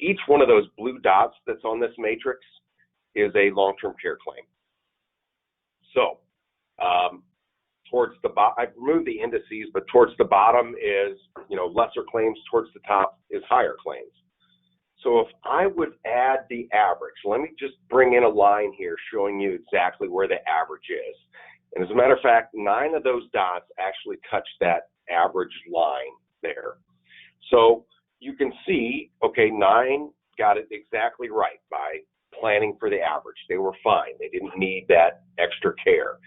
Each one of those blue dots that's on this matrix is a long-term care claim. So towards the bottom, I've removed the indices, but towards the bottom is, lesser claims, towards the top is higher claims. So if I would add the average, let me just bring in a line here showing you exactly where the average is. And as a matter of fact, 9 of those dots actually touch that average line there. So you can see, okay, 9 got it exactly right by planning for the average. They were fine. They didn't need that extra care.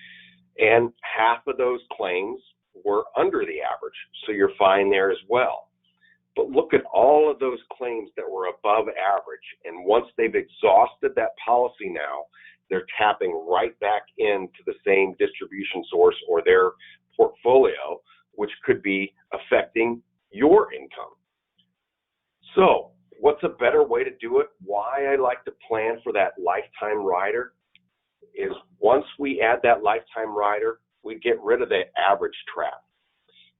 And half of those claims were under the average, so you're fine there as well. But look at all of those claims that were above average, and once they've exhausted that policy now, they're tapping right back into the same distribution source or their portfolio, which could be affecting your income. So what's a better way to do it? Why I like to plan for that lifetime rider? is once we add that lifetime rider, we get rid of the average trap.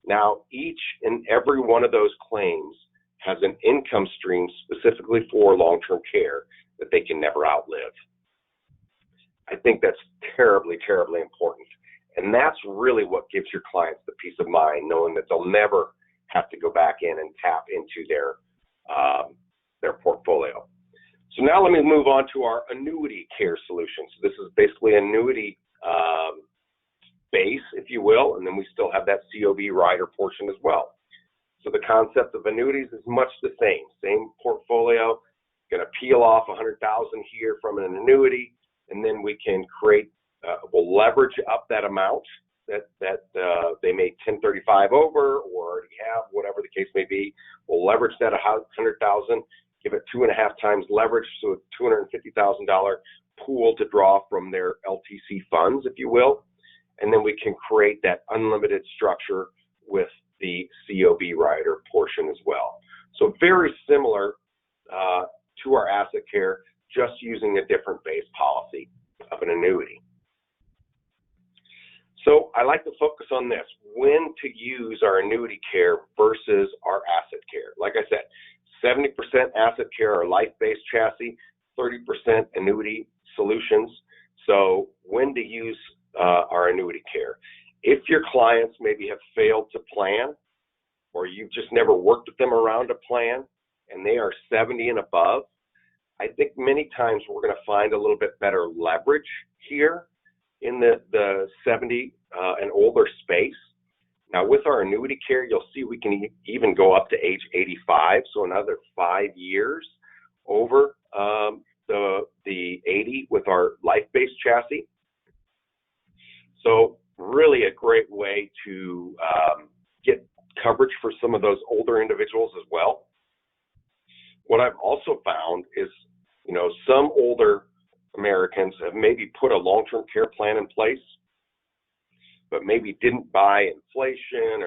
Now, each and every one of those claims has an income stream specifically for long-term care that they can never outlive. I think that's terribly, terribly important. And that's really what gives your clients the peace of mind, knowing that they'll never have to go back in and tap into their portfolio. So now let me move on to our annuity care solution. So this is basically annuity base, if you will, and then we still have that COB rider portion as well. So the concept of annuities is much the same portfolio. Going to peel off $100,000 here from an annuity, and then we can create, we'll leverage up that amount that they may 1035 over or already have, whatever the case may be. We'll leverage that $100,000, give it 2.5 times leverage, so a $250,000 pool to draw from their LTC funds, if you will. And then we can create that unlimited structure with the COB rider portion as well. So very similar to our asset care, just using a different base policy of an annuity. So I like to focus on this, when to use our annuity care versus our asset care. Like I said, 70% asset care or life-based chassis, 30% annuity solutions. So when to use our annuity care. If your clients maybe have failed to plan, or you've just never worked with them around a plan, and they are 70 and above, I think many times we're going to find a little bit better leverage here in the 70 and older space. Now with our annuity care, you'll see we can even go up to age 85, so another 5 years over the 80 with our life-based chassis. So really a great way to get coverage for some of those older individuals as well. What I've also found is, some older Americans have maybe put a long-term care plan in place, but maybe didn't buy inflation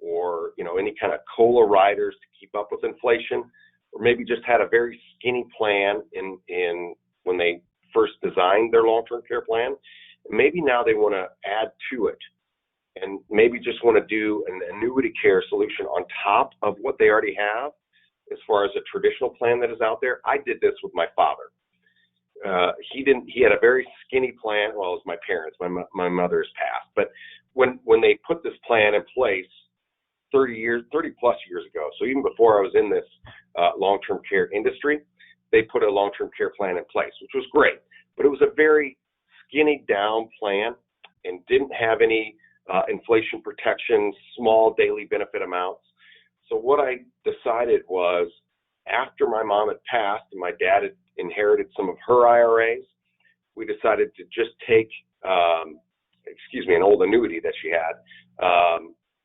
or any kind of COLA riders to keep up with inflation, or maybe just had a very skinny plan in when they first designed their long-term care plan. Maybe now they want to add to it and maybe just want to do an annuity care solution on top of what they already have as far as a traditional plan that is out there. I did this with my father. He had a very skinny plan. Well, it was my parents. My mother's passed. But when they put this plan in place 30 plus years ago, so even before I was in this long-term care industry, they put a long-term care plan in place, which was great. But it was a very skinny down plan and didn't have any inflation protection, small daily benefit amounts. So what I decided was, after my mom had passed and my dad had inherited some of her IRAs, we decided to just take, an old annuity that she had.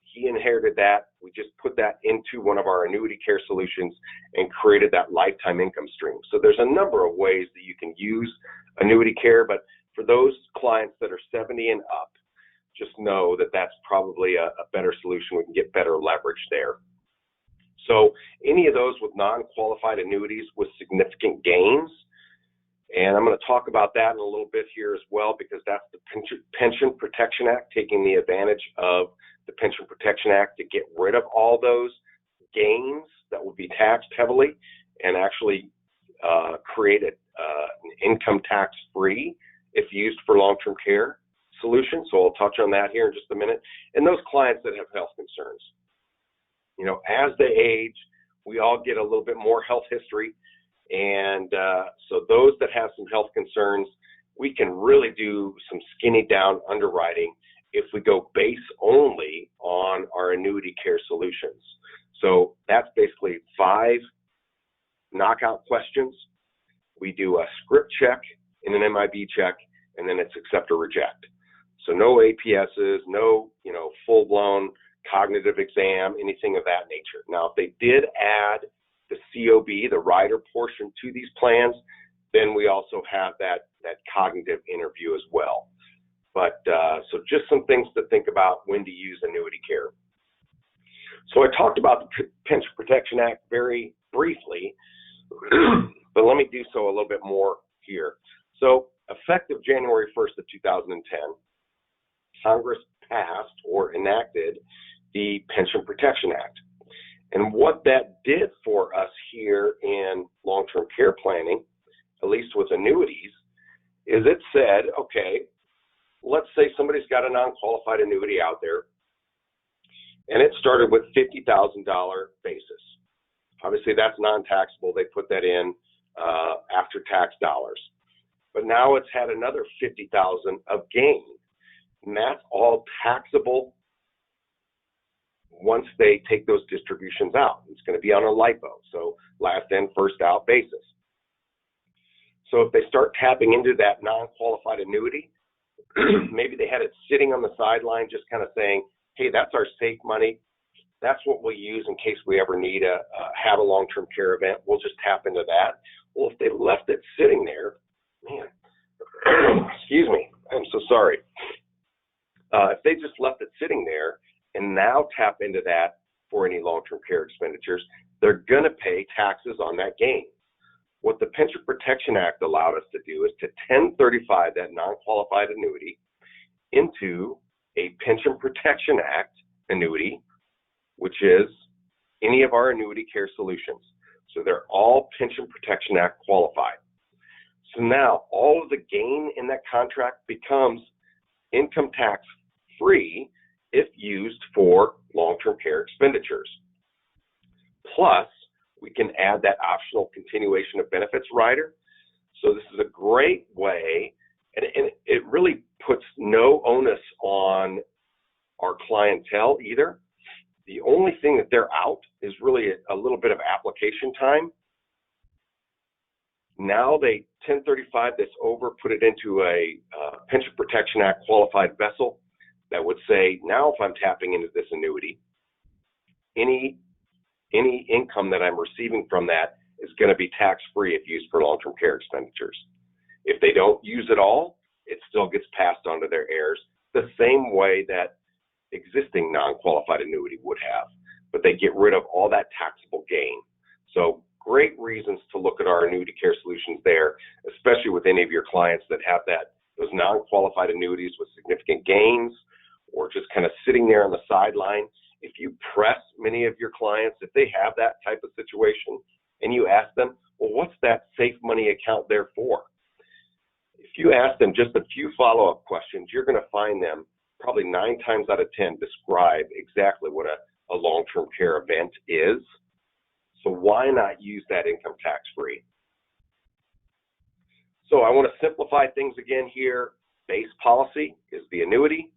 He inherited that. We just put that into one of our annuity care solutions and created that lifetime income stream. So there's a number of ways that you can use annuity care, but for those clients that are 70 and up, just know that that's probably a better solution. We can get better leverage there. So any of those with non-qualified annuities with significant gains, and I'm going to talk about that in a little bit here as well, because that's the Pension Protection Act, taking the advantage of the Pension Protection Act to get rid of all those gains that would be taxed heavily and actually create an income tax free if used for long-term care solutions. So I'll touch on that here in just a minute. And those clients that have health concerns. As they age, we all get a little bit more health history. And so those that have some health concerns, we can really do some skinny down underwriting if we go base only on our annuity care solutions. So that's basically 5 knockout questions. We do a script check and an MIB check, and then it's accept or reject. So no APSs, no, full-blown cognitive exam, anything of that nature. Now, if they did add the COB, the rider portion to these plans, then we also have that cognitive interview as well. But so just some things to think about when to use annuity care. So I talked about the Pension Protection Act very briefly, but let me do so a little bit more here. So effective January 1st of 2010, Congress passed or enacted the Pension Protection Act. And what that did for us here in long-term care planning, at least with annuities, is it said, okay, let's say somebody's got a non-qualified annuity out there, and it started with $50,000 basis. Obviously, that's non-taxable. They put that in after-tax dollars. But now it's had another $50,000 of gain, and that's all taxable once they take those distributions out. It's going to be on a LIFO, so last in, first out basis. So if they start tapping into that non-qualified annuity, maybe they had it sitting on the sideline just kind of saying, hey, that's our safe money. That's what we'll use in case we ever need have a long-term care event. We'll just tap into that. Well, if they left it sitting there, man, excuse me, I'm so sorry. If they just left it sitting there and now tap into that for any long-term care expenditures, they're going to pay taxes on that gain. What the Pension Protection Act allowed us to do is to 1035 that non-qualified annuity into a Pension Protection Act annuity, which is any of our annuity care solutions. So they're all Pension Protection Act qualified. So now all of the gain in that contract becomes income tax free if used for long-term care expenditures. Plus, we can add that optional continuation of benefits rider. So this is a great way, and it really puts no onus on our clientele either. The only thing that they're out is really a little bit of application time. Now they 1035 this over, put it into a Pension Protection Act qualified vessel that would say, now if I'm tapping into this annuity, any income that I'm receiving from that is going to be tax-free if used for long-term care expenditures. If they don't use it all, it still gets passed on to their heirs the same way that existing non-qualified annuity would have, but they get rid of all that taxable gain. So great reasons to look at our annuity care solutions there, especially with any of your clients that have those non-qualified annuities with significant gains or just kind of sitting there on the sideline. If you press many of your clients, if they have that type of situation, and you ask them, well, what's that safe money account there for? If you ask them just a few follow-up questions, you're going to find them probably 9 times out of 10 describe exactly what a long-term care event is. So why not use that income tax-free? So I want to simplify things again here. Base policy is the annuity.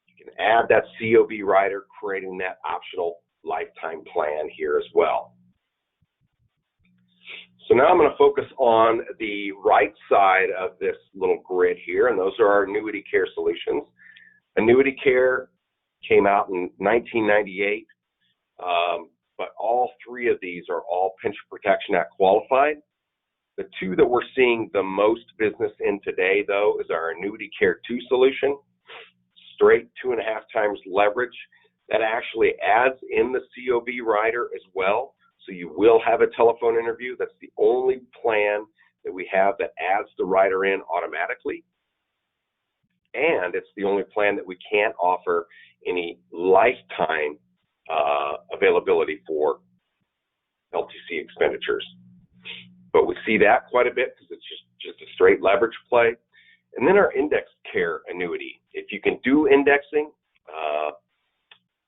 You can add that COB rider, creating that optional lifetime plan here as well. So now I'm going to focus on the right side of this little grid here, and those are our annuity care solutions. Annuity Care came out in 1998, but all 3 of these are all Pension Protection Act qualified. The 2 that we're seeing the most business in today, though, is our Annuity Care 2 solution, straight 2.5 times leverage. That actually adds in the COB rider as well, so you will have a telephone interview. That's the only plan that we have that adds the rider in automatically. And it's the only plan that we can't offer any lifetime availability for LTC expenditures. But we see that quite a bit because it's just a straight leverage play. And then our index care annuity. If you can do indexing,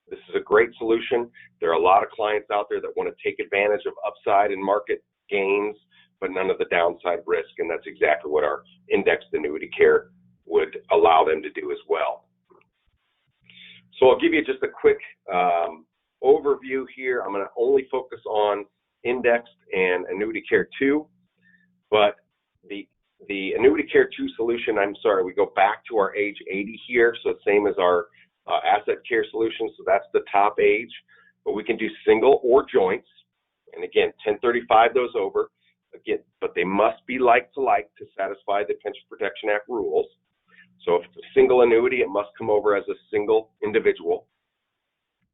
this is a great solution. There are a lot of clients out there that want to take advantage of upside and market gains, but none of the downside risk. And that's exactly what our indexed annuity care would allow them to do as well. So I'll give you just a quick overview here. I'm going to only focus on indexed and Annuity Care 2, but the Annuity Care 2 solution, we go back to our age 80 here, so same as our asset care solution, so that's the top age, but we can do single or joints, and again, 1035 those over, again, but they must be like to satisfy the Pension Protection Act rules. So if it's a single annuity, it must come over as a single individual.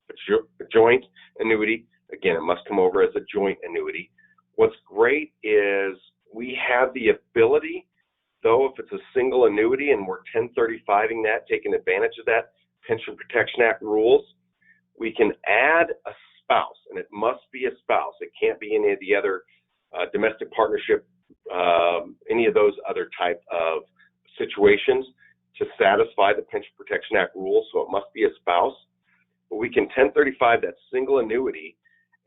A joint annuity, again, it must come over as a joint annuity. What's great is we have the ability, though, if a single annuity and we're 1035ing that, taking advantage of that Pension Protection Act rules, we can add a spouse, and it must be a spouse. It can't be any of the other domestic partnership, any of those other type of situations to satisfy the Pension Protection Act rules, so it must be a spouse. But we can 1035 that single annuity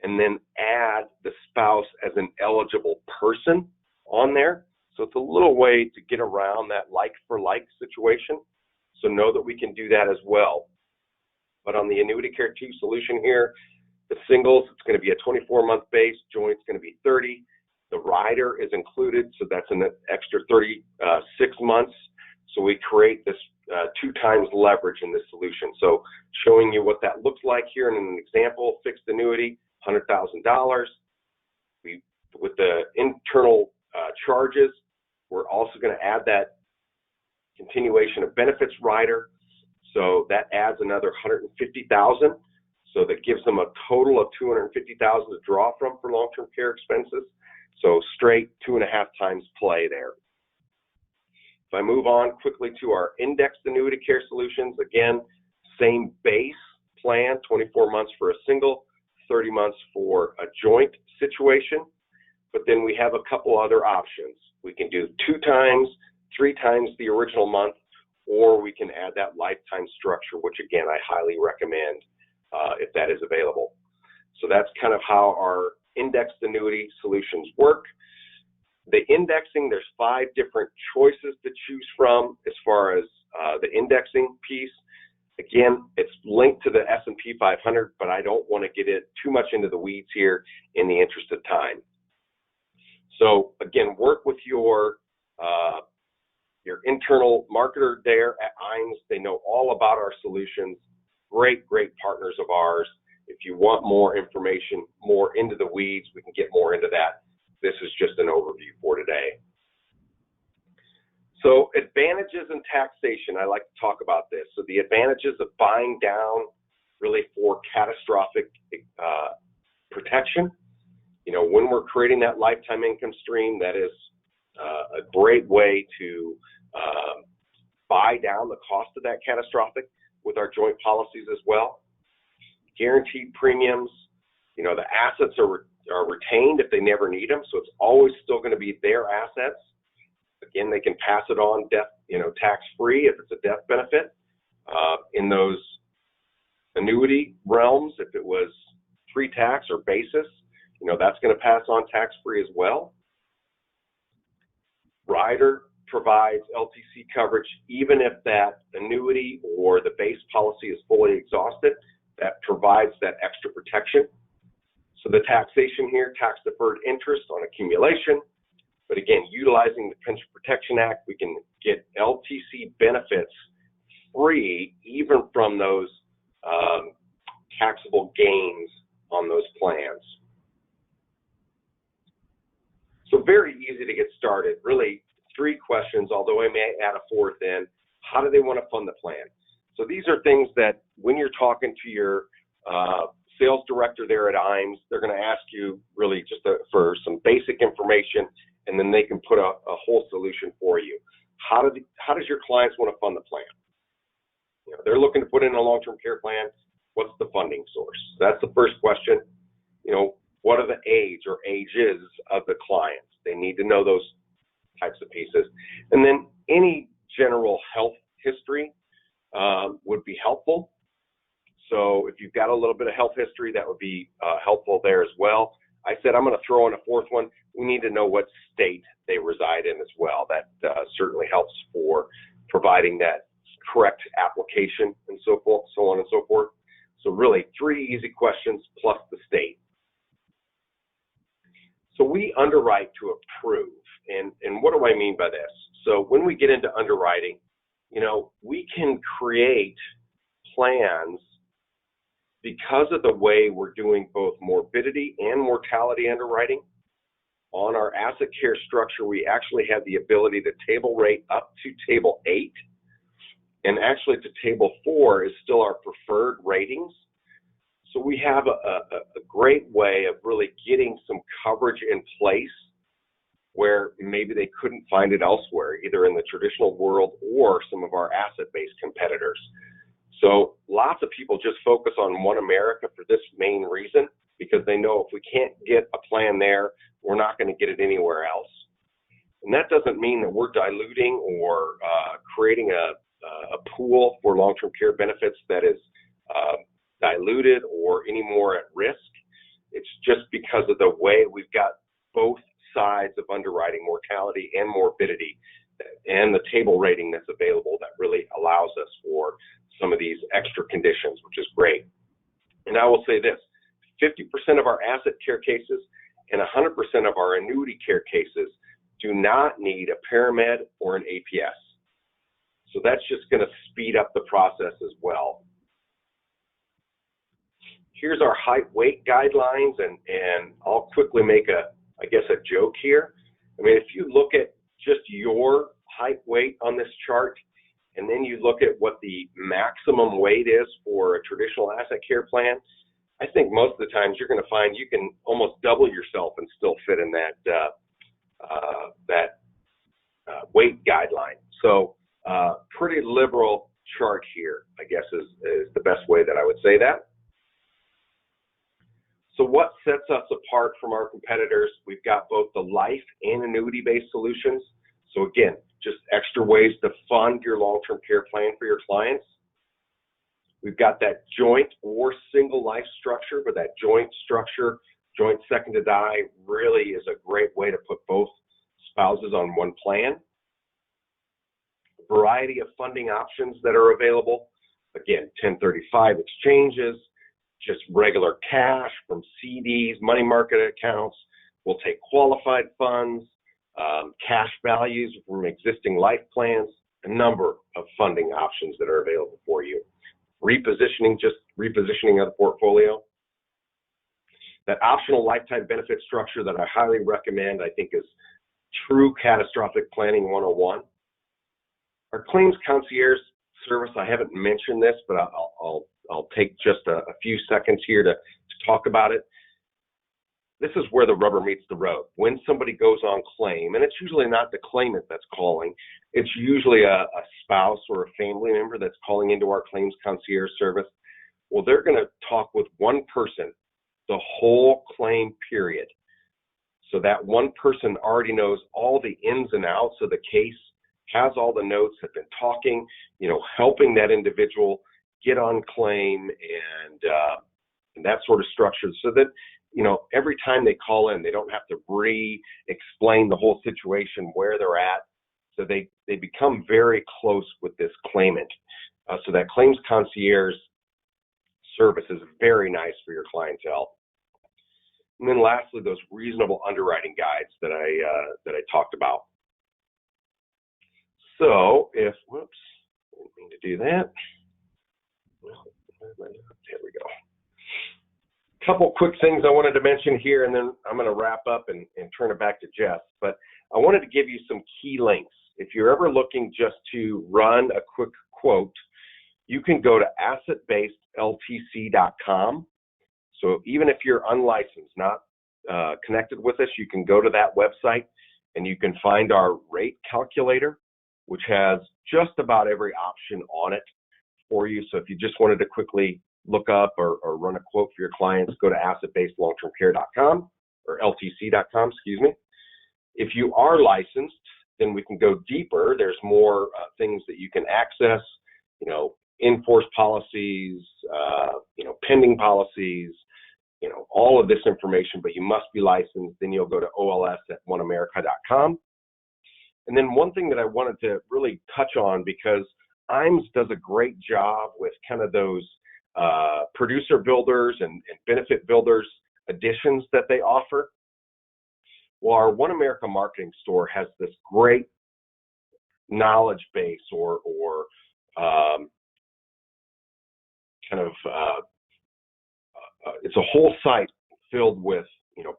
and then add the spouse as an eligible person on there. So it's a little way to get around that like-for-like situation. So know that we can do that as well. But on the Annuity Care 2 solution here, the singles, it's going to be a 24-month base. Joint's going to be 30. The rider is included, so that's an extra 36 months. So we create this 2 times leverage in this solution. So showing you what that looks like here in an example, fixed annuity, $100,000. With the internal charges, we're also going to add that continuation of benefits rider. So that adds another $150,000. So that gives them a total of $250,000 to draw from for long-term care expenses. So straight 2.5 times play there. If I move on quickly to our indexed annuity care solutions, again, same base plan, 24 months for a single, 30 months for a joint situation. But then we have a couple other options. We can do 2 times, 3 times the original month, or we can add that lifetime structure, which again, I highly recommend if that is available. So that's kind of how our indexed annuity solutions work. The indexing, there's 5 different choices to choose from as far as the indexing piece. Again, it's linked to the S&P 500, but I don't want to get it too much into the weeds here in the interest of time. So again, work with your internal marketer there at IMES. They know all about our solutions. Great partners of ours. If you want more information, more into the weeds, we can get more into that. This is just an overview for today. So advantages in taxation, I like to talk about this. So the advantages of buying down really for catastrophic protection. You know, when we're creating that lifetime income stream, that is a great way to buy down the cost of that catastrophic with our joint policies as well. Guaranteed premiums, you know, the assets are retained if they never need them, so it's always still going to be their assets. Again, they can pass it on tax-free if it's a death benefit. In those annuity realms, if it was pre-tax or basis, you know, that's going to pass on tax-free as well. Rider provides LTC coverage even if that annuity or the base policy is fully exhausted. That provides that extra protection. So the taxation here, tax deferred interest on accumulation. But again, utilizing the Pension Protection Act, we can get LTC benefits free even from those taxable gains on those plans. So very easy to get started. Really 3 questions, although I may add a 4th in. How do they want to fund the plan? So these are things that when you're talking to your sales director there at IMES, they're going to ask you really just for some basic information, and then they can put a whole solution for you. How does your clients want to fund the plan? You know, they're looking to put in a long-term care plan. What's the funding source? That's the first question. You know, what are the age or ages of the clients? They need to know those types of pieces. And then any general health history would be helpful. So if you've got a little bit of health history, that would be helpful there as well. I said I'm going to throw in a 4th one. We need to know what state they reside in as well. That certainly helps for providing that correct application and so forth, so on and so forth. So really 3 easy questions plus the state. So we underwrite to approve. And what do I mean by this? So when we get into underwriting, you know, we can create plans because of the way we're doing both morbidity and mortality underwriting. On our asset care structure, we actually have the ability to table rate up to table 8. And actually to table 4 is still our preferred ratings. So we have a great way of really getting some coverage in place where maybe they couldn't find it elsewhere, either in the traditional world or some of our asset-based competitors. So lots of people just focus on OneAmerica for this main reason, because they know if we can't get a plan there, we're not going to get it anywhere else. And that doesn't mean that we're diluting or creating a pool for long-term care benefits that is diluted or any more at risk. It's just because of the way we've got both sides of underwriting, mortality and morbidity, and the table rating that's available that really allows us for some of these extra conditions, which is great. And I will say this, 50% of our asset care cases and 100% of our annuity care cases do not need a paramed or an APS. So that's just going to speed up the process as well. Here's our height weight guidelines, and I'll quickly make a joke here. I mean, if you look at just your height weight on this chart, and then you look at what the maximum weight is for a traditional asset care plan, I think most of the times you're going to find you can almost double yourself and still fit in that weight guideline. So pretty liberal chart here, I guess is the best way that I would say that. So what sets us apart from our competitors? We've got both the life and annuity-based solutions. So again, just extra ways to fund your long-term care plan for your clients. We've got that joint or single life structure, but that joint structure, joint second to die, really is a great way to put both spouses on one plan. A variety of funding options that are available. Again, 1035 exchanges, just regular cash from CDs, money market accounts. We'll take qualified funds, cash values from existing life plans, a number of funding options that are available for you. Repositioning of the portfolio. That optional lifetime benefit structure that I highly recommend, I think, is true catastrophic planning 101. Our claims concierge service, I haven't mentioned this, but I'll take just a few seconds here to talk about it. This is where the rubber meets the road. When somebody goes on claim, and it's usually not the claimant that's calling, it's usually a spouse or a family member that's calling into our claims concierge service. Well, they're going to talk with one person the whole claim period. So that one person already knows all the ins and outs of the case, has all the notes, have been talking, helping that individual get on claim and that sort of structure, so that every time they call in, they don't have to re-explain the whole situation, where they're at. So they become very close with this claimant. So that claims concierge service is very nice for your clientele. And then lastly, those reasonable underwriting guides that I talked about. So if, whoops, I didn't mean to do that. There we go. Couple quick things I wanted to mention here, and then I'm going to wrap up and turn it back to Jeff. But I wanted to give you some key links. If you're ever looking just to run a quick quote, you can go to assetbasedltc.com. So even if you're unlicensed, not connected with us, you can go to that website and you can find our rate calculator, which has just about every option on it for you. So if you just wanted to quickly look up or run a quote for your clients, go to assetbasedlongtermcare.com or LTC.com, excuse me. If you are licensed, then we can go deeper. There's more things that you can access, in-force policies, pending policies, all of this information, but you must be licensed. Then you'll go to ols@oneamerica.com. And then one thing that I wanted to really touch on, because IMES does a great job with kind of those producer builders and benefit builders additions that they offer. Well, our OneAmerica marketing store has this great knowledge base or it's a whole site filled with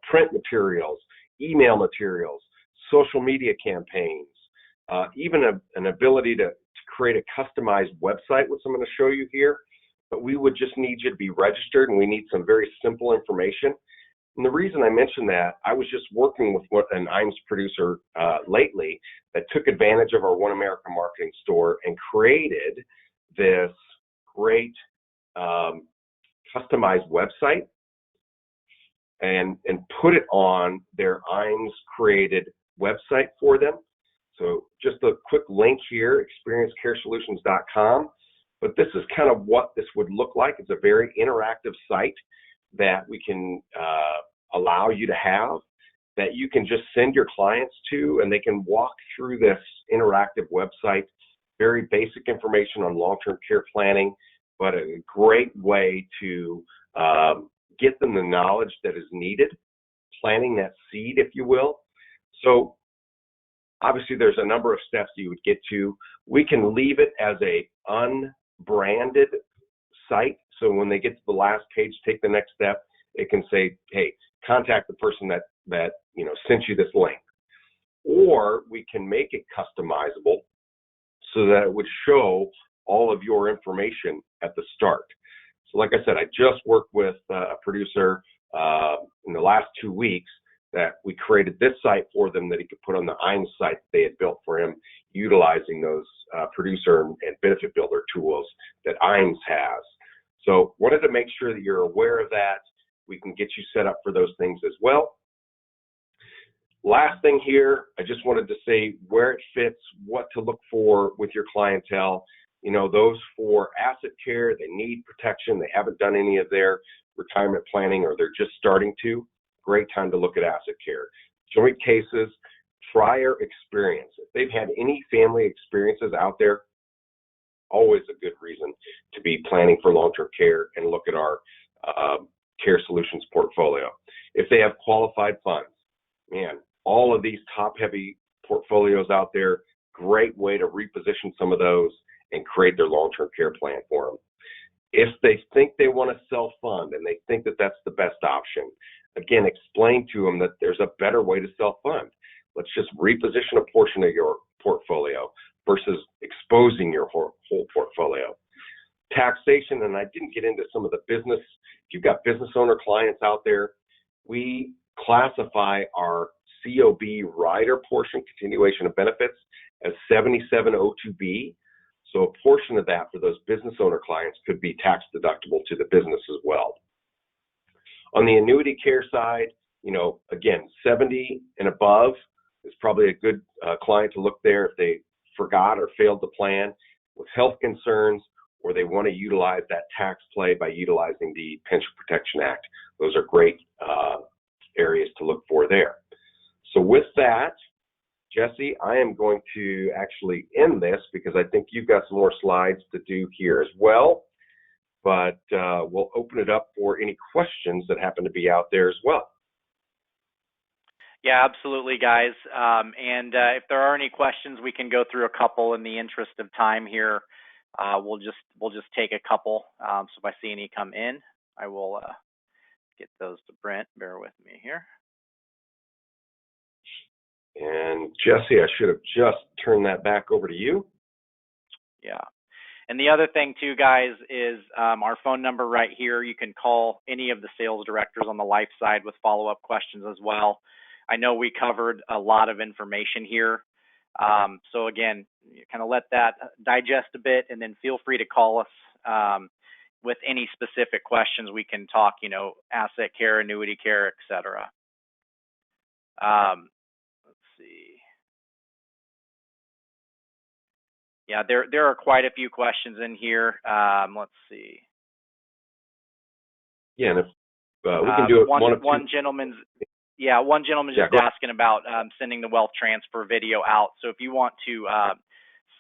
print materials, email materials, social media campaigns, even an ability to create a customized website, which I'm going to show you here. But we would just need you to be registered, and we need some very simple information. And the reason I mention that, I was just working with an IMES producer lately that took advantage of our OneAmerica marketing store and created this great customized website and put it on their IMES created website for them. So just a quick link here, experiencecaresolutions.com. But this is kind of what this would look like. It's a very interactive site that we can allow you to have, that you can just send your clients to, and they can walk through this interactive website. Very basic information on long-term care planning, but a great way to get them the knowledge that is needed, planting that seed, if you will. So obviously there's a number of steps you would get to. We can leave it as a unbranded site. So when they get to the last page, take the next step, it can say, hey, contact the person that sent you this link. Or we can make it customizable so that it would show all of your information at the start. So like I said, I just worked with a producer in the last 2 weeks that we created this site for them that he could put on the IMES site that they had built for him, utilizing those producer and benefit builder tools that IMES has. So wanted to make sure that you're aware of that. We can get you set up for those things as well. Last thing here, I just wanted to say where it fits, what to look for with your clientele. Those for asset care, they need protection, they haven't done any of their retirement planning, or they're just starting to. Great time to look at asset care. Joint cases, prior experience. If they've had any family experiences out there, always a good reason to be planning for long-term care and look at our care solutions portfolio. If they have qualified funds, man, all of these top-heavy portfolios out there, great way to reposition some of those and create their long-term care plan for them. If they think they want to self-fund and they think that that's the best option, again, explain to them that there's a better way to self-fund. Let's just reposition a portion of your portfolio versus exposing your whole portfolio. Taxation, and I didn't get into some of the business. If you've got business owner clients out there, we classify our COB rider portion, continuation of benefits, as 7702B. So a portion of that for those business owner clients could be tax deductible to the business as well. On the annuity care side, again, 70 and above is probably a good client to look there if they forgot or failed to plan with health concerns, or they want to utilize that tax play by utilizing the Pension Protection Act. Those are great areas to look for there. So with that, Jesse, I am going to actually end this because I think you've got some more slides to do here as well. But we'll open it up for any questions that happen to be out there as well. Yeah, absolutely, guys. And if there are any questions, we can go through a couple in the interest of time here. We'll just take a couple. So if I see any come in, I will get those to Brent. Bear with me here. And Jesse, I should have just turned that back over to you. Yeah. And the other thing too, guys, is our phone number right here. You can call any of the sales directors on the life side with follow-up questions as well. I know we covered a lot of information here. So again, you kind of let that digest a bit, and then feel free to call us with any specific questions. We can talk, asset care, annuity care, etc. Let's see. Yeah, there are quite a few questions in here. Let's see. Yeah, and if we can do it one gentleman's just asking about sending the wealth transfer video out. So if you want to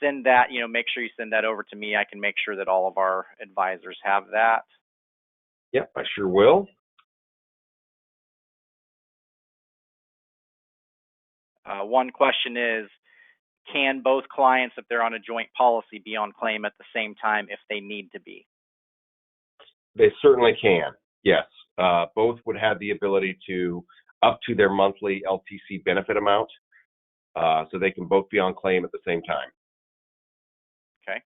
send that, make sure you send that over to me. I can make sure that all of our advisors have that. Yep, I sure will. One question is, can both clients, if they're on a joint policy, be on claim at the same time if they need to be? They certainly can, yes. Both would have the ability to up to their monthly LTC benefit amount, so they can both be on claim at the same time. Okay.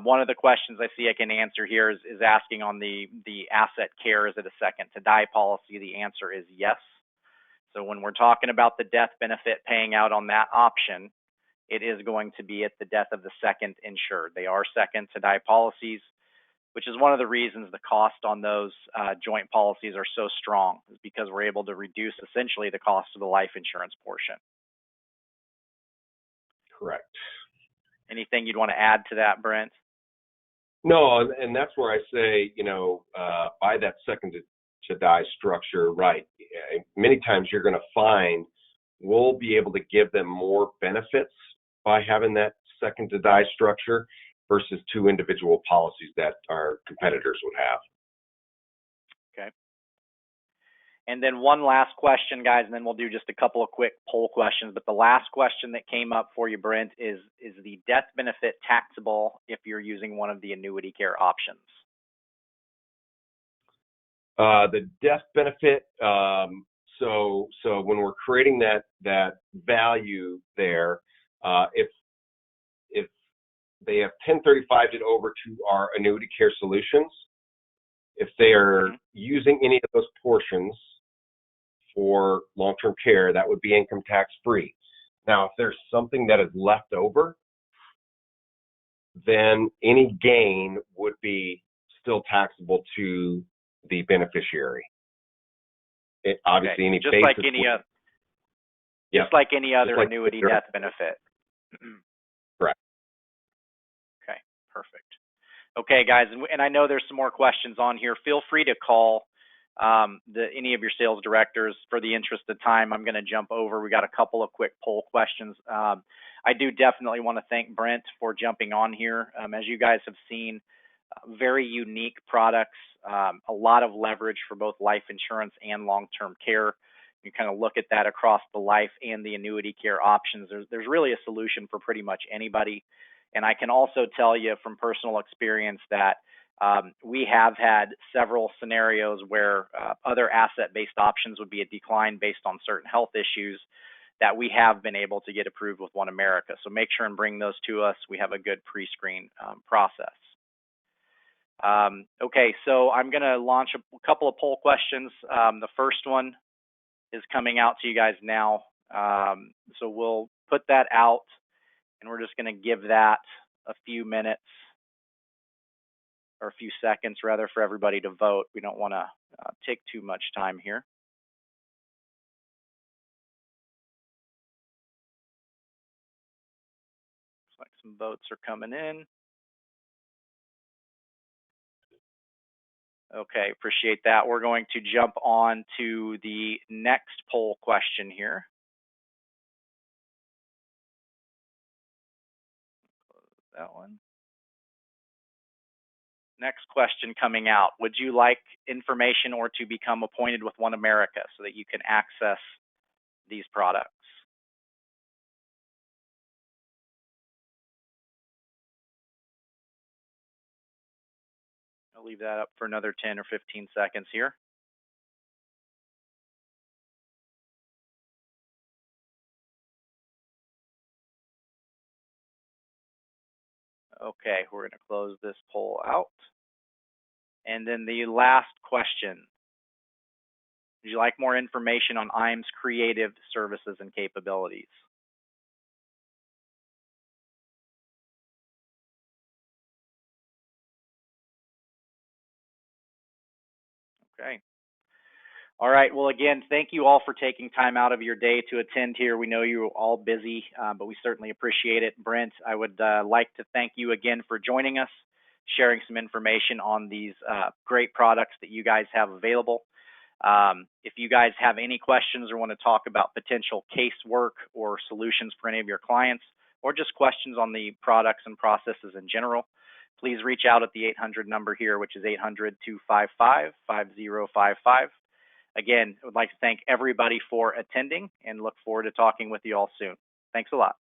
One of the questions I see I can answer here is asking on the asset care, is it a second to die policy? The answer is yes. So when we're talking about the death benefit paying out on that option, it is going to be at the death of the second insured. They are second to die policies, which is one of the reasons the cost on those joint policies are so strong, is because we're able to reduce essentially the cost of the life insurance portion. Correct. Anything you'd want to add to that, Brent? No, and that's where I say, buy that second to die structure, right? Many times you're going to find we'll be able to give them more benefits by having that second to die structure versus two individual policies that our competitors would have. Okay. And then one last question, guys, and then we'll do just a couple of quick poll questions. But the last question that came up for you, Brent, is the death benefit taxable if you're using one of the annuity care options? The death benefit, so when we're creating that value there, if they have 1035'd it over to our Annuity Care solutions, if they are using any of those portions for long-term care, that would be income tax free. Now, if there's something that is left over, then any gain would be still taxable to the beneficiary. Obviously, any just basis like any other, just like any other annuity death benefit. Correct. Okay, perfect. Okay, guys, and I know there's some more questions on here. Feel free to call any of your sales directors. For the interest of time, I'm going to jump over. We got a couple of quick poll questions. I do definitely want to thank Brent for jumping on here. As you guys have seen, very unique products, a lot of leverage for both life insurance and long-term care. You kind of look at that across the life and the annuity care options. There's really a solution for pretty much anybody. And I can also tell you from personal experience that we have had several scenarios where other asset-based options would be a decline based on certain health issues that we have been able to get approved with OneAmerica. So make sure and bring those to us. We have a good pre-screen process. Okay, so I'm going to launch a couple of poll questions. The first one is coming out to you guys now. So we'll put that out, and we're just going to give that a few minutes, or a few seconds rather, for everybody to vote. We don't want to take too much time here. Looks like some votes are coming in. Okay, appreciate that. We're going to jump on to the next poll question here. Close that one. Next question coming out. Would you like information or to become appointed with OneAmerica so that you can access these products? I'll leave that up for another 10 or 15 seconds here. Okay, we're going to close this poll out. And then the last question. Would you like more information on IAM's creative services and capabilities? Okay. All right. Well, again, thank you all for taking time out of your day to attend here. We know you're all busy, but we certainly appreciate it. Brent, I would like to thank you again for joining us, sharing some information on these great products that you guys have available. If you guys have any questions or want to talk about potential casework or solutions for any of your clients, or just questions on the products and processes in general, please reach out at the 800 number here, which is 800-255-5055. Again, I would like to thank everybody for attending and look forward to talking with you all soon. Thanks a lot.